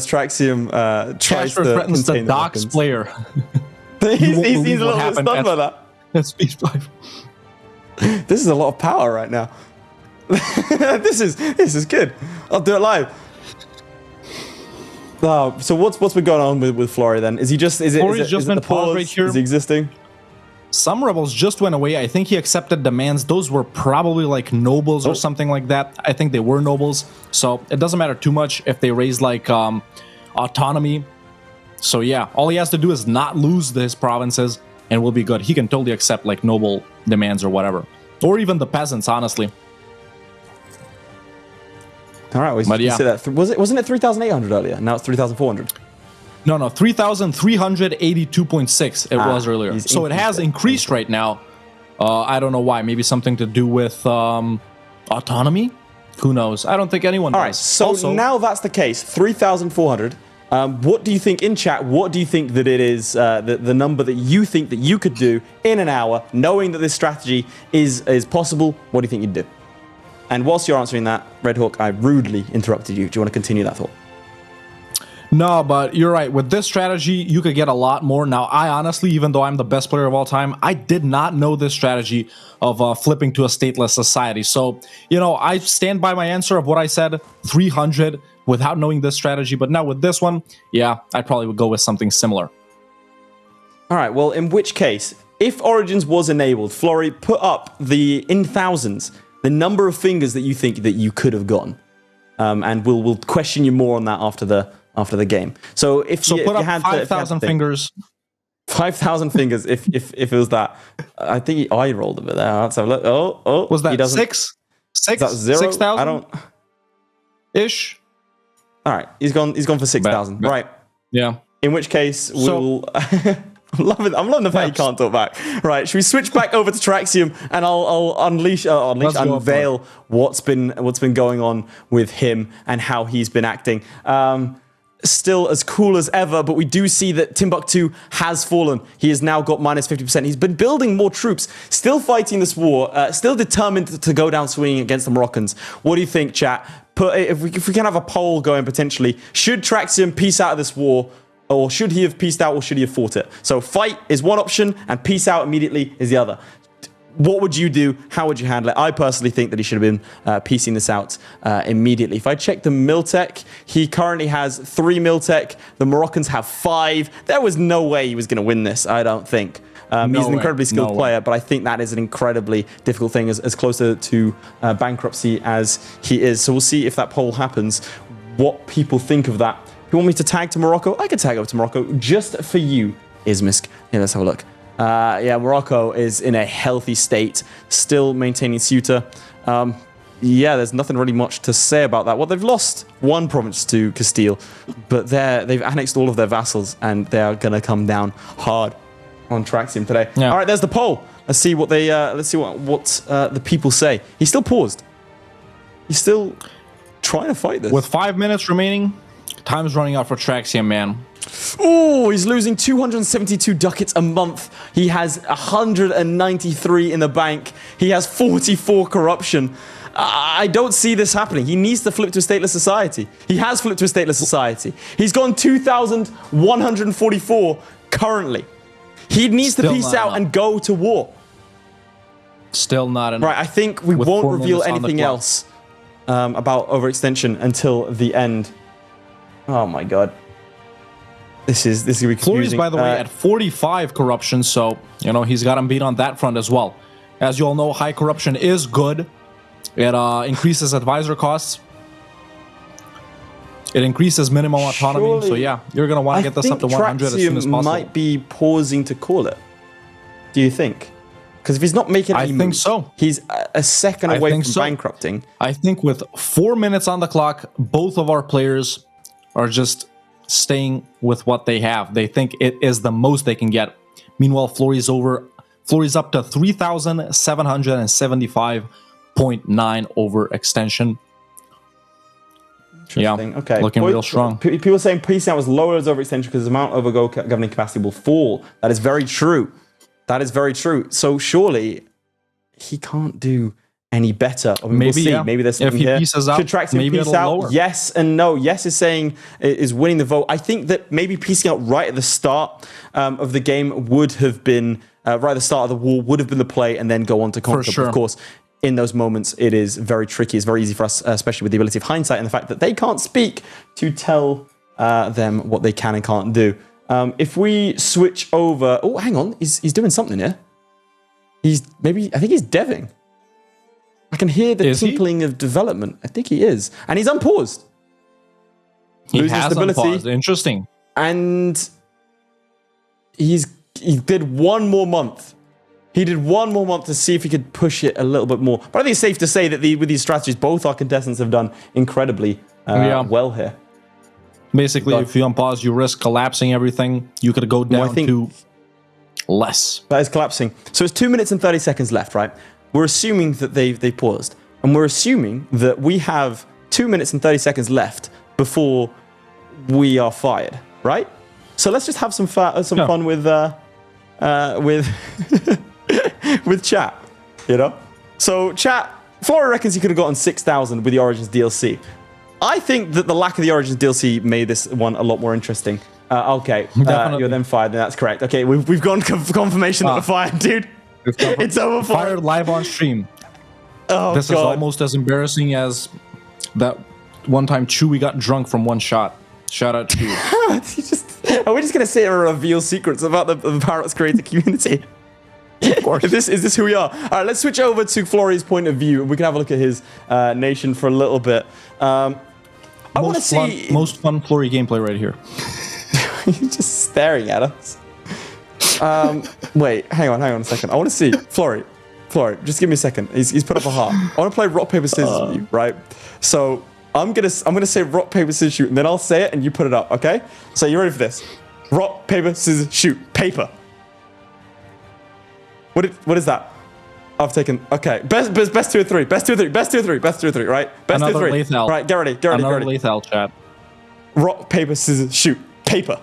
Speaker 6: Traxium tries to
Speaker 5: threatens
Speaker 6: contain
Speaker 5: the Docs
Speaker 6: weapons.
Speaker 5: player.
Speaker 6: He's
Speaker 5: won't
Speaker 6: a
Speaker 5: believe
Speaker 6: little
Speaker 5: what
Speaker 6: bit
Speaker 5: happened
Speaker 6: stunned by that.
Speaker 5: That's speed 5.
Speaker 6: This is a lot of power right now. This is good. I'll do it live. So what's been going on with Florry then? Is he just
Speaker 5: Florry's just been
Speaker 6: the pause?
Speaker 5: paused right here.
Speaker 6: Is he existing?
Speaker 5: Some rebels just went away. I think he accepted demands. Those were probably like nobles or something like that. I think they were nobles. So it doesn't matter too much if they raise like autonomy. So yeah, all he has to do is not lose his provinces and we'll be good. He can totally accept like noble demands or whatever. Or even the peasants, honestly.
Speaker 6: All right, we
Speaker 5: yeah.
Speaker 6: see that. Wasn't it 3,800 earlier? Now it's 3,400.
Speaker 5: No, 3,382.6 it was earlier. So it has increased right now. I don't know why. Maybe something to do with autonomy? Who knows? I don't think anyone knows.
Speaker 6: All right, so now that's the case. 3,400. What do you think in chat? What do you think that it is, the number that you think that you could do in an hour, knowing that this strategy is possible? What do you think you'd do? And whilst you're answering that, Red Hawk, I rudely interrupted you. Do you want to continue that thought?
Speaker 5: No, but you're right. With this strategy, you could get a lot more. Now, I honestly, even though I'm the best player of all time, I did not know this strategy of flipping to a stateless society. So, you know, I stand by my answer of what I said, 300, without knowing this strategy. But now with this one, yeah, I probably would go with something similar.
Speaker 6: All right, well, in which case, if Origins was enabled, Florry, put up in thousands the number of fingers that you think that you could have gotten. And we'll question you more on that after the game. So if you
Speaker 5: put up
Speaker 6: had
Speaker 5: 5,000 fingers.
Speaker 6: 5,000 fingers if it was that. I think I rolled a bit there. Let's have a look. Oh.
Speaker 5: Was that
Speaker 6: he doesn't-
Speaker 5: 6?
Speaker 6: Is that 0?
Speaker 5: 6,000?
Speaker 6: I don't...
Speaker 5: Ish.
Speaker 6: All right, he's gone for 6,000. Right.
Speaker 5: Yeah.
Speaker 6: In which case, we'll... I'm loving the fact you can't talk back. Right, should we switch back over to Traxium and I'll unveil what's been going on with him and how he's been acting. Still as cool as ever, but we do see that Timbuktu has fallen. He has now got minus 50%. He's been building more troops, still fighting this war, still determined to go down swinging against the Moroccans. What do you think, chat? If we can have a poll going potentially, should Traxium peace out of this war, Or should he have peaced out, or should he have fought it? So fight is one option, and peace out immediately is the other. What would you do? How would you handle it? I personally think that he should have been piecing this out immediately. If I check the Miltech, he currently has 3 Miltech. The Moroccans have 5. There was no way he was going to win this, I don't think. He's an incredibly skilled player, but I think that is an incredibly difficult thing, as closer to bankruptcy as he is. So we'll see if that poll happens, what people think of that. If you want me to tag to Morocco, I could tag over to Morocco just for you, Ismisk. Yeah, let's have a look. Yeah, Morocco is in a healthy state, still maintaining Ceuta. Yeah, there's nothing really much to say about that. Well, they've lost 1 province to Castile, but they've annexed all of their vassals, and they are going to come down hard on Traxium today. Yeah. All right, there's the poll. Let's see what they what the people say. He's still paused. He's still trying to fight this.
Speaker 5: With 5 minutes remaining, time's running out for Traxium, man.
Speaker 6: Oh, he's losing 272 ducats a month. He has 193 in the bank. He has 44 corruption. I don't see this happening. He needs to flip to a stateless society. He has flipped to a stateless society. He's gone 2,144 currently. He needs to peace out and go to war.
Speaker 5: Still not enough.
Speaker 6: Right, I think we won't reveal anything else about overextension until the end. Oh my god. This is going to be confusing.
Speaker 5: Florry's, by the way, at 45 corruption, so, you know, he's got him beat on that front as well. As you all know, high corruption is good. It increases advisor costs. It increases minimum autonomy.
Speaker 6: Surely,
Speaker 5: so, yeah, you're going to want to get this up to 100 as soon as possible.
Speaker 6: Might be pausing to call it. Do you think? Because if he's not making any moves,
Speaker 5: so.
Speaker 6: He's a second away from bankrupting.
Speaker 5: I think with 4 minutes on the clock, both of our players are just staying with what they have. They think it is the most they can get. Meanwhile, Florry's up to 3,775.9 overextension. Yeah,
Speaker 6: okay.
Speaker 5: Looking real strong.
Speaker 6: People saying peace out was lower as overextension because the amount of governing capacity will fall. That is very true. That is very true. So surely he can't do any better. I mean,
Speaker 5: maybe,
Speaker 6: we'll see.
Speaker 5: yeah.
Speaker 6: Maybe there's something
Speaker 5: if he
Speaker 6: here.
Speaker 5: pieces out,
Speaker 6: should Traxium
Speaker 5: maybe
Speaker 6: peace
Speaker 5: it'll
Speaker 6: out?
Speaker 5: lower.
Speaker 6: Yes and no. Yes is saying is winning the vote. I think that maybe piecing out right at the start of the game would have been right at the start of the war would have been the play, and then go on to conquer.
Speaker 5: Sure.
Speaker 6: Of course, in those moments, it is very tricky. It's very easy for us, especially with the ability of hindsight and the fact that they can't speak to tell them what they can and can't do. If we switch over, oh, hang on, he's doing something here. I think he's deving. I can hear the tinkling of development. I think he is. And he's unpaused.
Speaker 5: He has unpaused. Interesting.
Speaker 6: And he did 1 more month. He did 1 more month to see if he could push it a little bit more. But I think it's safe to say that with these strategies, both our contestants have done incredibly well here.
Speaker 5: Basically, if you unpause, you risk collapsing everything. You could go down to less.
Speaker 6: That is collapsing. So it's 2 minutes and 30 seconds left, right? We're assuming that they paused. And we're assuming that we have 2 minutes and 30 seconds left before we are fired, right? So let's just have some fun with with chat, you know? So chat, Florry reckons he could have gotten 6,000 with the Origins DLC. I think that the lack of the Origins DLC made this one a lot more interesting. Okay, you're then fired, then that's correct. Okay, we've gone confirmation that we're fired, dude. It's over.
Speaker 5: Fired live on stream.
Speaker 6: Oh,
Speaker 5: this is almost as embarrassing as that one time Chewie got drunk from one shot. Shout out Chewie.
Speaker 6: Are we just going to sit here and reveal secrets about the Paradox creator community?
Speaker 5: Of course.
Speaker 6: Is this who we are? All right, let's switch over to Florry's point of view. We can have a look at his nation for a little bit. I want to see...
Speaker 5: Most fun Florry gameplay right here.
Speaker 6: He's just staring at us. Wait, hang on a second. I want to see Florry, just give me a second. He's put up a heart. I want to play rock paper scissors with you, right? So I'm gonna say rock paper scissors shoot, and then I'll say it and you put it up, okay? So you ready for this? Rock paper scissors shoot. Paper. What is that? I've taken. Okay, best 2 or 3. Best 2 or 3. Best 2 or 3. Best 2 or 3. Right. Best 2 or 3.
Speaker 5: Lethal.
Speaker 6: Right. Get ready.
Speaker 5: Another lethal chat.
Speaker 6: Rock paper scissors shoot. Paper.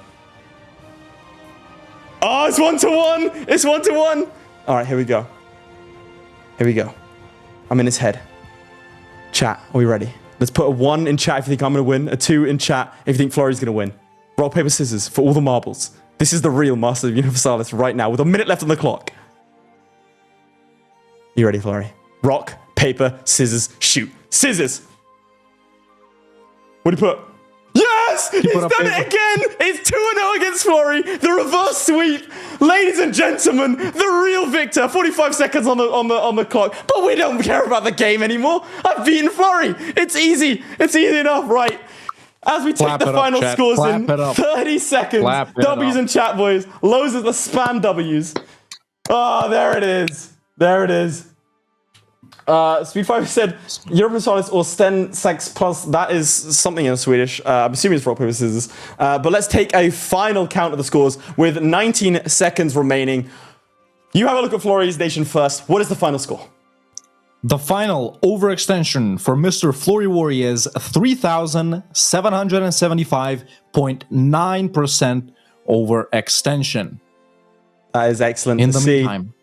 Speaker 6: Oh, it's 1-1. It's 1-1. All right, here we go. I'm in his head. Chat, are we ready? Let's put a 1 in chat if you think I'm going to win. A 2 in chat if you think Florry's going to win. Rock, paper, scissors for all the marbles. This is the real Master of Universalis right now with a minute left on the clock. You ready, Flurry? Rock, paper, scissors, shoot. Scissors! What do you put? Yes! He's done it again! It's 2-0 against Flurry. The reverse sweep. Ladies and gentlemen, the real victor. 45 seconds on the clock. But we don't care about the game anymore. I've beaten Flurry. It's easy. It's easy enough, right? As we take the final scores in 30 seconds. W's in chat, boys. Lows of the spam W's. Oh, there it is. There it is. Speed5 said Universalis or Sten Sex Plus. That is something in Swedish. I'm assuming it's rock, paper, scissors. But let's take a final count of the scores with 19 seconds remaining. You have a look at Flurry's Nation first. What is the final score?
Speaker 5: The final overextension for Mr. Florryworry is 3,775.9% overextension.
Speaker 6: That is excellent
Speaker 5: In
Speaker 6: to
Speaker 5: the
Speaker 6: see.
Speaker 5: meantime,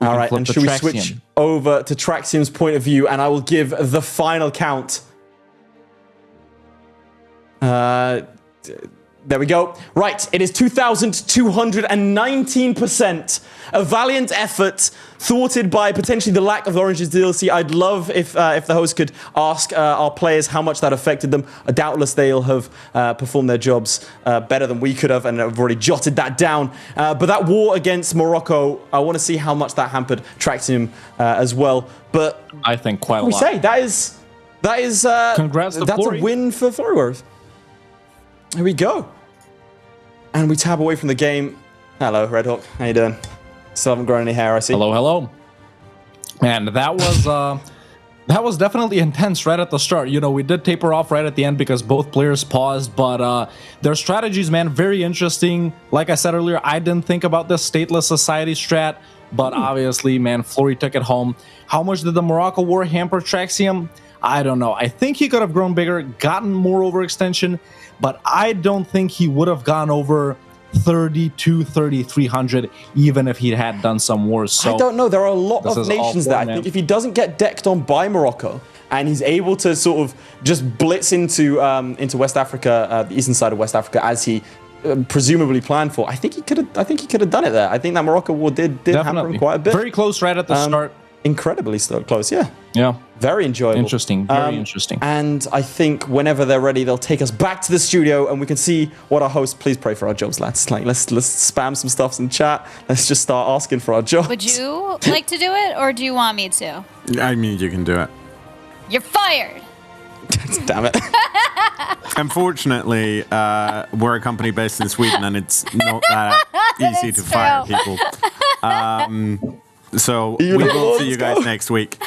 Speaker 6: All right, and should we switch over to Traxium's point of view, and I will give the final count. There we go. Right, it is 2,219%. A valiant effort, thwarted by potentially the lack of Orange's DLC. I'd love if the host could ask our players how much that affected them. Doubtless they'll have performed their jobs better than we could have, and have already jotted that down. But that war against Morocco, I want to see how much that hampered Traxium as well. But
Speaker 5: I think quite a
Speaker 6: we
Speaker 5: lot.
Speaker 6: say that is
Speaker 5: Congrats to
Speaker 6: that's
Speaker 5: Flurry.
Speaker 6: a win for Florryworry. Here we go. And we tab away from the game. Hello, Red Hawk. How you doing? Still haven't grown any hair, I see.
Speaker 5: Hello, hello. And that was definitely intense right at the start. You know, we did taper off right at the end because both players paused, but their strategies, man, very interesting. Like I said earlier, I didn't think about this stateless society strat, but obviously, man, Flurry took it home. How much did the Morocco war hamper Traxium? I don't know. I think he could have grown bigger, gotten more overextension, but I don't think he would have gone over 3,300 even if he had done some wars. So
Speaker 6: I don't know. There are a lot of nations
Speaker 5: awful,
Speaker 6: that I think if he doesn't get decked on by Morocco and he's able to sort of just blitz into West Africa, the eastern side of West Africa, as he presumably planned for, I think he could have done it there. I think that Morocco war did hamper him quite a bit.
Speaker 5: Very close right at the start.
Speaker 6: Incredibly close, yeah.
Speaker 5: Yeah.
Speaker 6: Very enjoyable.
Speaker 5: Interesting, very interesting.
Speaker 6: And I think whenever they're ready, they'll take us back to the studio and we can see what our hosts. Please pray for our jobs, lads. Like, let's spam some stuff in chat. Let's just start asking for our jobs.
Speaker 2: Would you like to do it, or do you want me to?
Speaker 1: I mean, you can do it.
Speaker 2: You're fired.
Speaker 6: Damn it.
Speaker 1: Unfortunately, we're a company based in Sweden, and it's not that easy to fire people. So we will see you guys next week.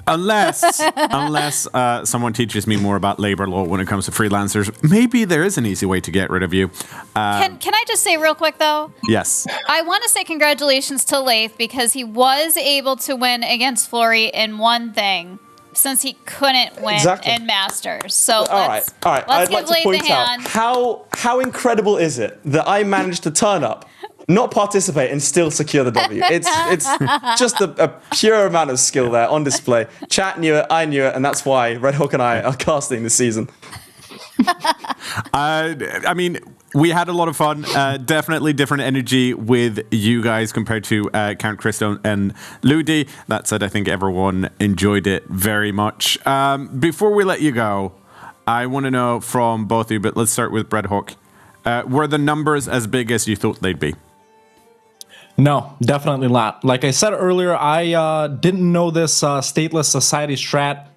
Speaker 1: Unless someone teaches me more about labor law when it comes to freelancers, maybe there is an easy way to get rid of you.
Speaker 2: Can I just say real quick, though?
Speaker 1: Yes.
Speaker 2: I want to say congratulations to Leif because he was able to win against Flurry in one thing, since he couldn't win in Masters. So
Speaker 6: all right.
Speaker 2: Let's
Speaker 6: I'd
Speaker 2: give
Speaker 6: like to
Speaker 2: Leif
Speaker 6: point
Speaker 2: a hand.
Speaker 6: out how incredible is it that I managed to turn up, not participate, and still secure the W. It's just a pure amount of skill there on display. Chat knew it, I knew it, and that's why Red Hawk and I are casting this season.
Speaker 1: I mean, we had a lot of fun. Definitely different energy with you guys compared to Count Christo and Ludi. That said, I think everyone enjoyed it very much. Before we let you go, I want to know from both of you, but let's start with Red Hawk. Were the numbers as big as you thought they'd be?
Speaker 5: No, definitely not. Like I said earlier, I didn't know this stateless society strat.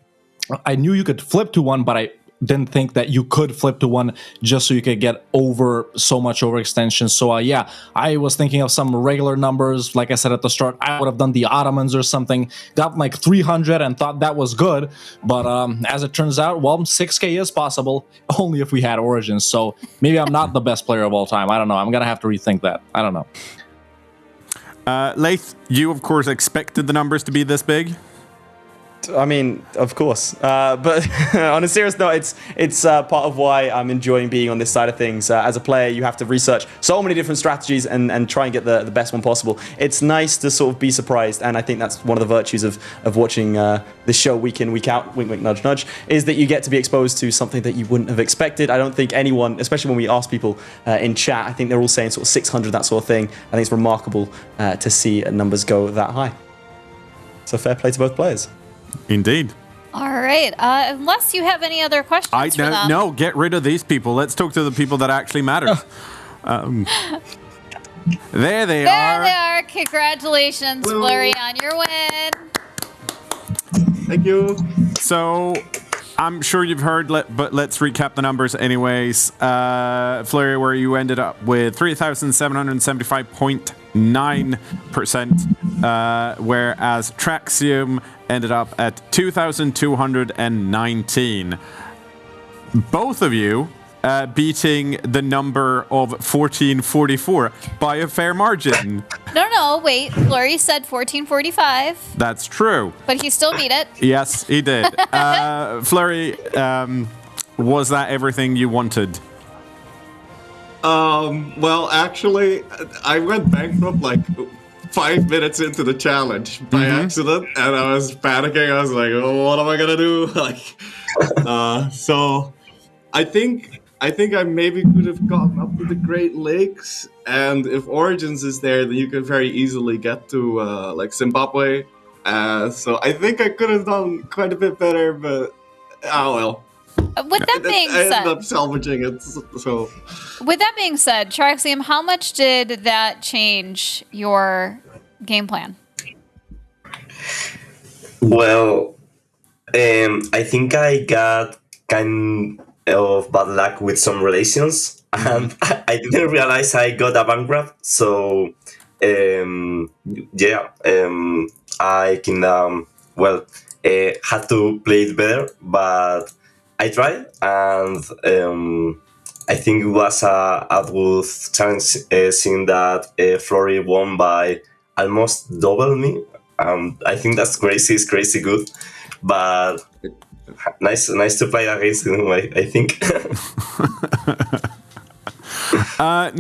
Speaker 5: I knew you could flip to one, but I didn't think that you could flip to one just so you could get over so much overextension. So yeah, I was thinking of some regular numbers. Like I said at the start, I would have done the Ottomans or something, got like 300 and thought that was good. But as it turns out, well, 6K is possible, only if we had Origins. So maybe I'm not the best player of all time. I don't know. I'm going to have to rethink that. I don't know.
Speaker 1: Leith, you of course expected the numbers to be this big?
Speaker 6: I mean, of course. But on a serious note, it's part of why I'm enjoying being on this side of things. As a player, you have to research so many different strategies and try and get the best one possible. It's nice to sort of be surprised, and I think that's one of the virtues of watching this show week in, week out, wink, wink, nudge, nudge, is that you get to be exposed to something that you wouldn't have expected. I don't think anyone, especially when we ask people in chat, I think they're all saying sort of 600, that sort of thing. I think it's remarkable to see numbers go that high. So fair play to both players.
Speaker 1: Indeed.
Speaker 2: All right. Unless you have any other questions for them.
Speaker 1: No, get rid of these people. Let's talk to the people that actually matter. There they are.
Speaker 2: There they are. Congratulations, Flurry, on your win.
Speaker 4: Thank you.
Speaker 1: So, I'm sure you've heard, but let's recap the numbers anyways. Florryworry, you ended up with 3,775.9%, whereas Traxium ended up at 2,219. Both of you beating the number of 1444 by a fair margin.
Speaker 2: No, wait. Flurry said 1445,
Speaker 1: That's true.
Speaker 2: but he still beat it.
Speaker 1: Yes, he did. Flurry, was that everything you wanted?
Speaker 4: Well, actually, I went bankrupt like 5 minutes into the challenge by accident, and I was panicking. I was like, oh, what am I gonna do? Like, so I think I maybe could have gotten up to the Great Lakes, and if Origins is there, then you could very easily get to like Zimbabwe. So I think I could have done quite a bit better, but oh well.
Speaker 2: With that being
Speaker 4: I ended
Speaker 2: said,
Speaker 4: up salvaging it. So
Speaker 2: with that being said, Traxium, how much did that change your game plan?
Speaker 3: Well, I think I got kind of bad luck with some relations, and I didn't realize I got a bankrupt. So, I kind of had to play it better, but I tried, and I think it was a good chance, seeing that Flurry won by almost double me. I think that's crazy. It's crazy good, but nice to play against him, I think.
Speaker 4: I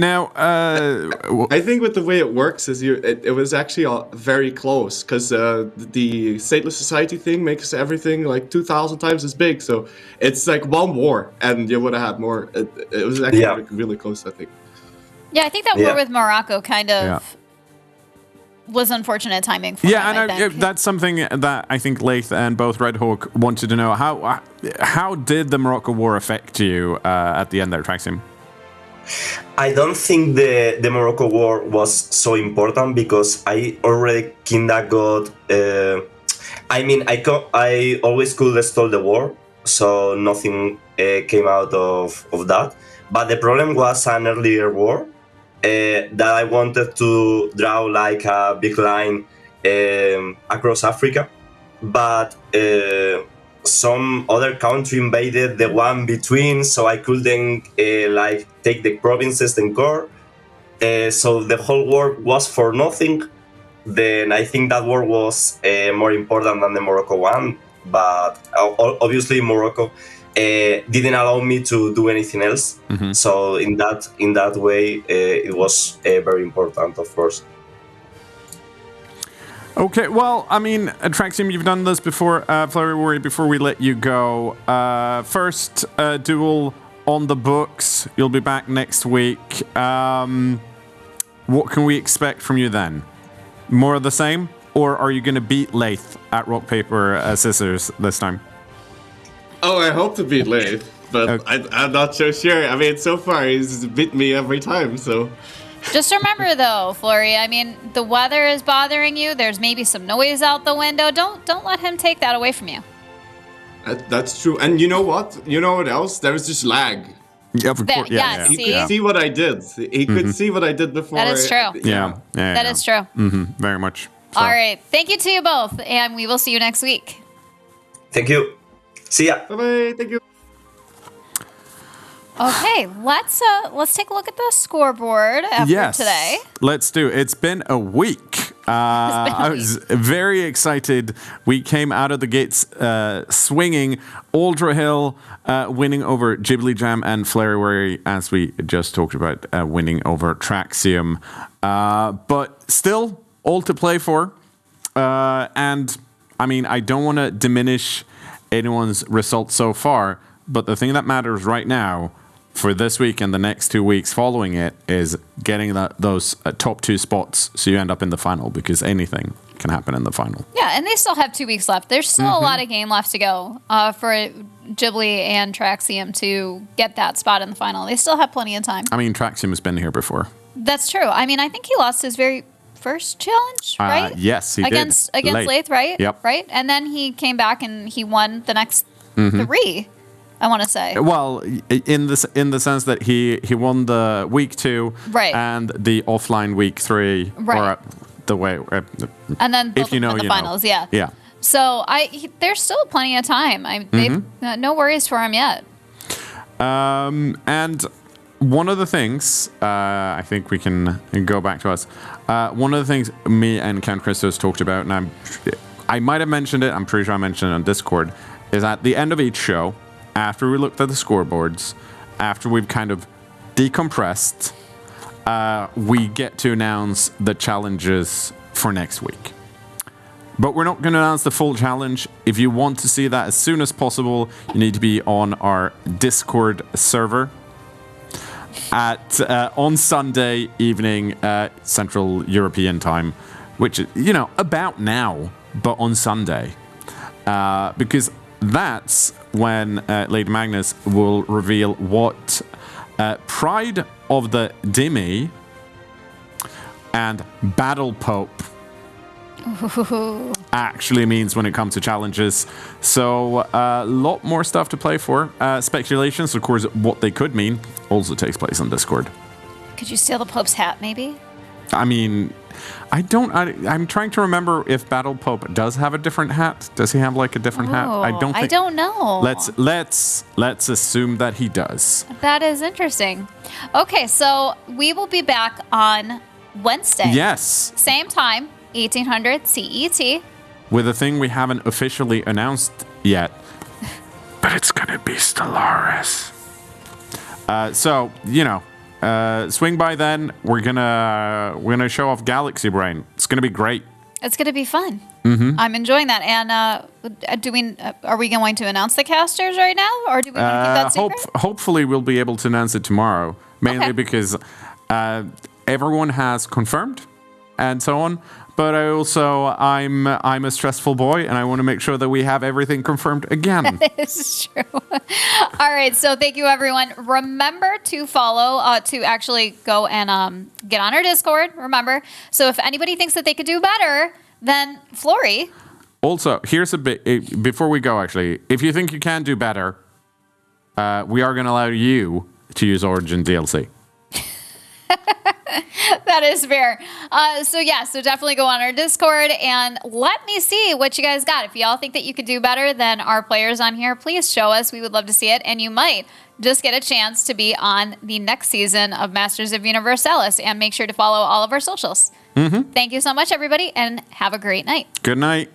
Speaker 4: think with the way it works is it was actually very close, because the stateless society thing makes everything like 2,000 times as big. So it's like one war, and you would have had more. It was actually really close, I think.
Speaker 2: Yeah, I think that war with Morocco kind of was unfortunate timing for him, I think.
Speaker 1: That's something that I think Lath and both Red Hawk wanted to know. How did the Morocco war affect you at the end there, Traxium?
Speaker 3: I don't think the Morocco war was so important, because I already kinda got. I always could stall the war, so nothing came out of that. But the problem was an earlier war that I wanted to draw like a big line across Africa, but some other country invaded the one between, so I couldn't take the provinces and core. So the whole war was for nothing. Then I think that war was more important than the Morocco one, but obviously Morocco didn't allow me to do anything else. So in that way, it was very important, of course.
Speaker 1: Okay, well, I mean, Traxium, you've done this before. Florryworry, before we let you go, first duel on the books. You'll be back next week. What can we expect from you then? More of the same? Or are you going to beat Lath at rock, paper, scissors this time?
Speaker 4: Oh, I hope to beat Lath, but okay. I'm not so sure. I mean, so far he's beat me every time, so...
Speaker 2: Just remember, though, Flurry, I mean, the weather is bothering you. There's maybe some noise out the window. Don't let him take that away from you.
Speaker 4: That's true. And you know what? You know what else? There was just lag.
Speaker 1: Yeah, of course.
Speaker 4: He could see what I did. He could see what I did before.
Speaker 2: That is true.
Speaker 1: That
Speaker 2: is true.
Speaker 1: Very much.
Speaker 2: So. All right. Thank you to you both, and we will see you next week.
Speaker 3: Thank you. See ya.
Speaker 4: Bye-bye. Thank you.
Speaker 2: Okay, let's take a look at the scoreboard after today.
Speaker 1: Let's do. It's been a week I was very excited. We came out of the gates swinging. Ultra Hill winning over Ghibli Jam, and Florryworry, as we just talked about, winning over Traxium. But still, all to play for. And I mean, I don't want to diminish anyone's results so far, but the thing that matters right now for this week and the next 2 weeks following it is getting those top 2 spots so you end up in the final, because anything can happen in the final.
Speaker 2: Yeah, and they still have 2 weeks left. There's still a lot of game left to go for Ghibli and Traxium to get that spot in the final. They still have plenty of time.
Speaker 1: I mean, Traxium has been here before.
Speaker 2: That's true. I mean, I think he lost his very first challenge, right?
Speaker 1: Yes, he
Speaker 2: against
Speaker 1: did.
Speaker 2: Against Lathe, right?
Speaker 1: Yep.
Speaker 2: Right? And then he came back and he won the next 3, I want to say.
Speaker 1: Well, in the sense that he won the week 2
Speaker 2: Right.
Speaker 1: and the offline week 3.
Speaker 2: Right.
Speaker 1: Or the way.
Speaker 2: And then both
Speaker 1: if you know,
Speaker 2: of them in
Speaker 1: you
Speaker 2: the finals,
Speaker 1: know.
Speaker 2: yeah.
Speaker 1: Yeah.
Speaker 2: So there's still plenty of time. They've no worries for him yet.
Speaker 1: And one of the things, I think we can go back to us. One of the things me and Count Christos talked about, and I might have mentioned it, I'm pretty sure I mentioned it on Discord, is at the end of each show, after we looked at the scoreboards, after we've kind of decompressed, we get to announce the challenges for next week. But we're not going to announce the full challenge. If you want to see that as soon as possible, you need to be on our Discord server at on Sunday evening Central European time, which is, about now, but on Sunday. Because that's when Lady Magnus will reveal what Pride of the Dimi and Battle Pope actually means when it comes to challenges. So a lot more stuff to play for. Speculations, of course, what they could mean also takes place on Discord.
Speaker 2: Could you steal the Pope's hat, maybe?
Speaker 1: I mean, I'm trying to remember if Battle Pope does have a different hat. Does he have like a different hat? I don't know. Let's assume that he does.
Speaker 2: That is interesting. Okay, so we will be back on Wednesday.
Speaker 1: Yes.
Speaker 2: Same time, 1800 CET.
Speaker 1: With a thing we haven't officially announced yet. But it's gonna be Stellaris. So, swing by then. We're gonna show off Galaxy Brain. It's gonna be great.
Speaker 2: It's gonna be fun. I'm enjoying that. And are we going to announce the casters right now, or do we want to keep that secret?
Speaker 1: Hopefully, we'll be able to announce it tomorrow. Mainly
Speaker 2: Okay.
Speaker 1: because everyone has confirmed, and so on. But I'm a stressful boy, and I want to make sure that we have everything confirmed again.
Speaker 2: This is true. All right, so thank you, everyone. Remember to follow, to actually go and get on our Discord, remember. So if anybody thinks that they could do better than Florry.
Speaker 1: Also, here's a bit, before we go, actually, if you think you can do better, we are going to allow you to use Origin DLC.
Speaker 2: That is fair. So definitely go on our Discord and let me see what you guys got. If y'all think that you could do better than our players on here, please show us. We would love to see it. And you might just get a chance to be on the next season of Masters of Universalis. And make sure to follow all of our socials. Thank you so much, everybody, and have a great night.
Speaker 1: Good night.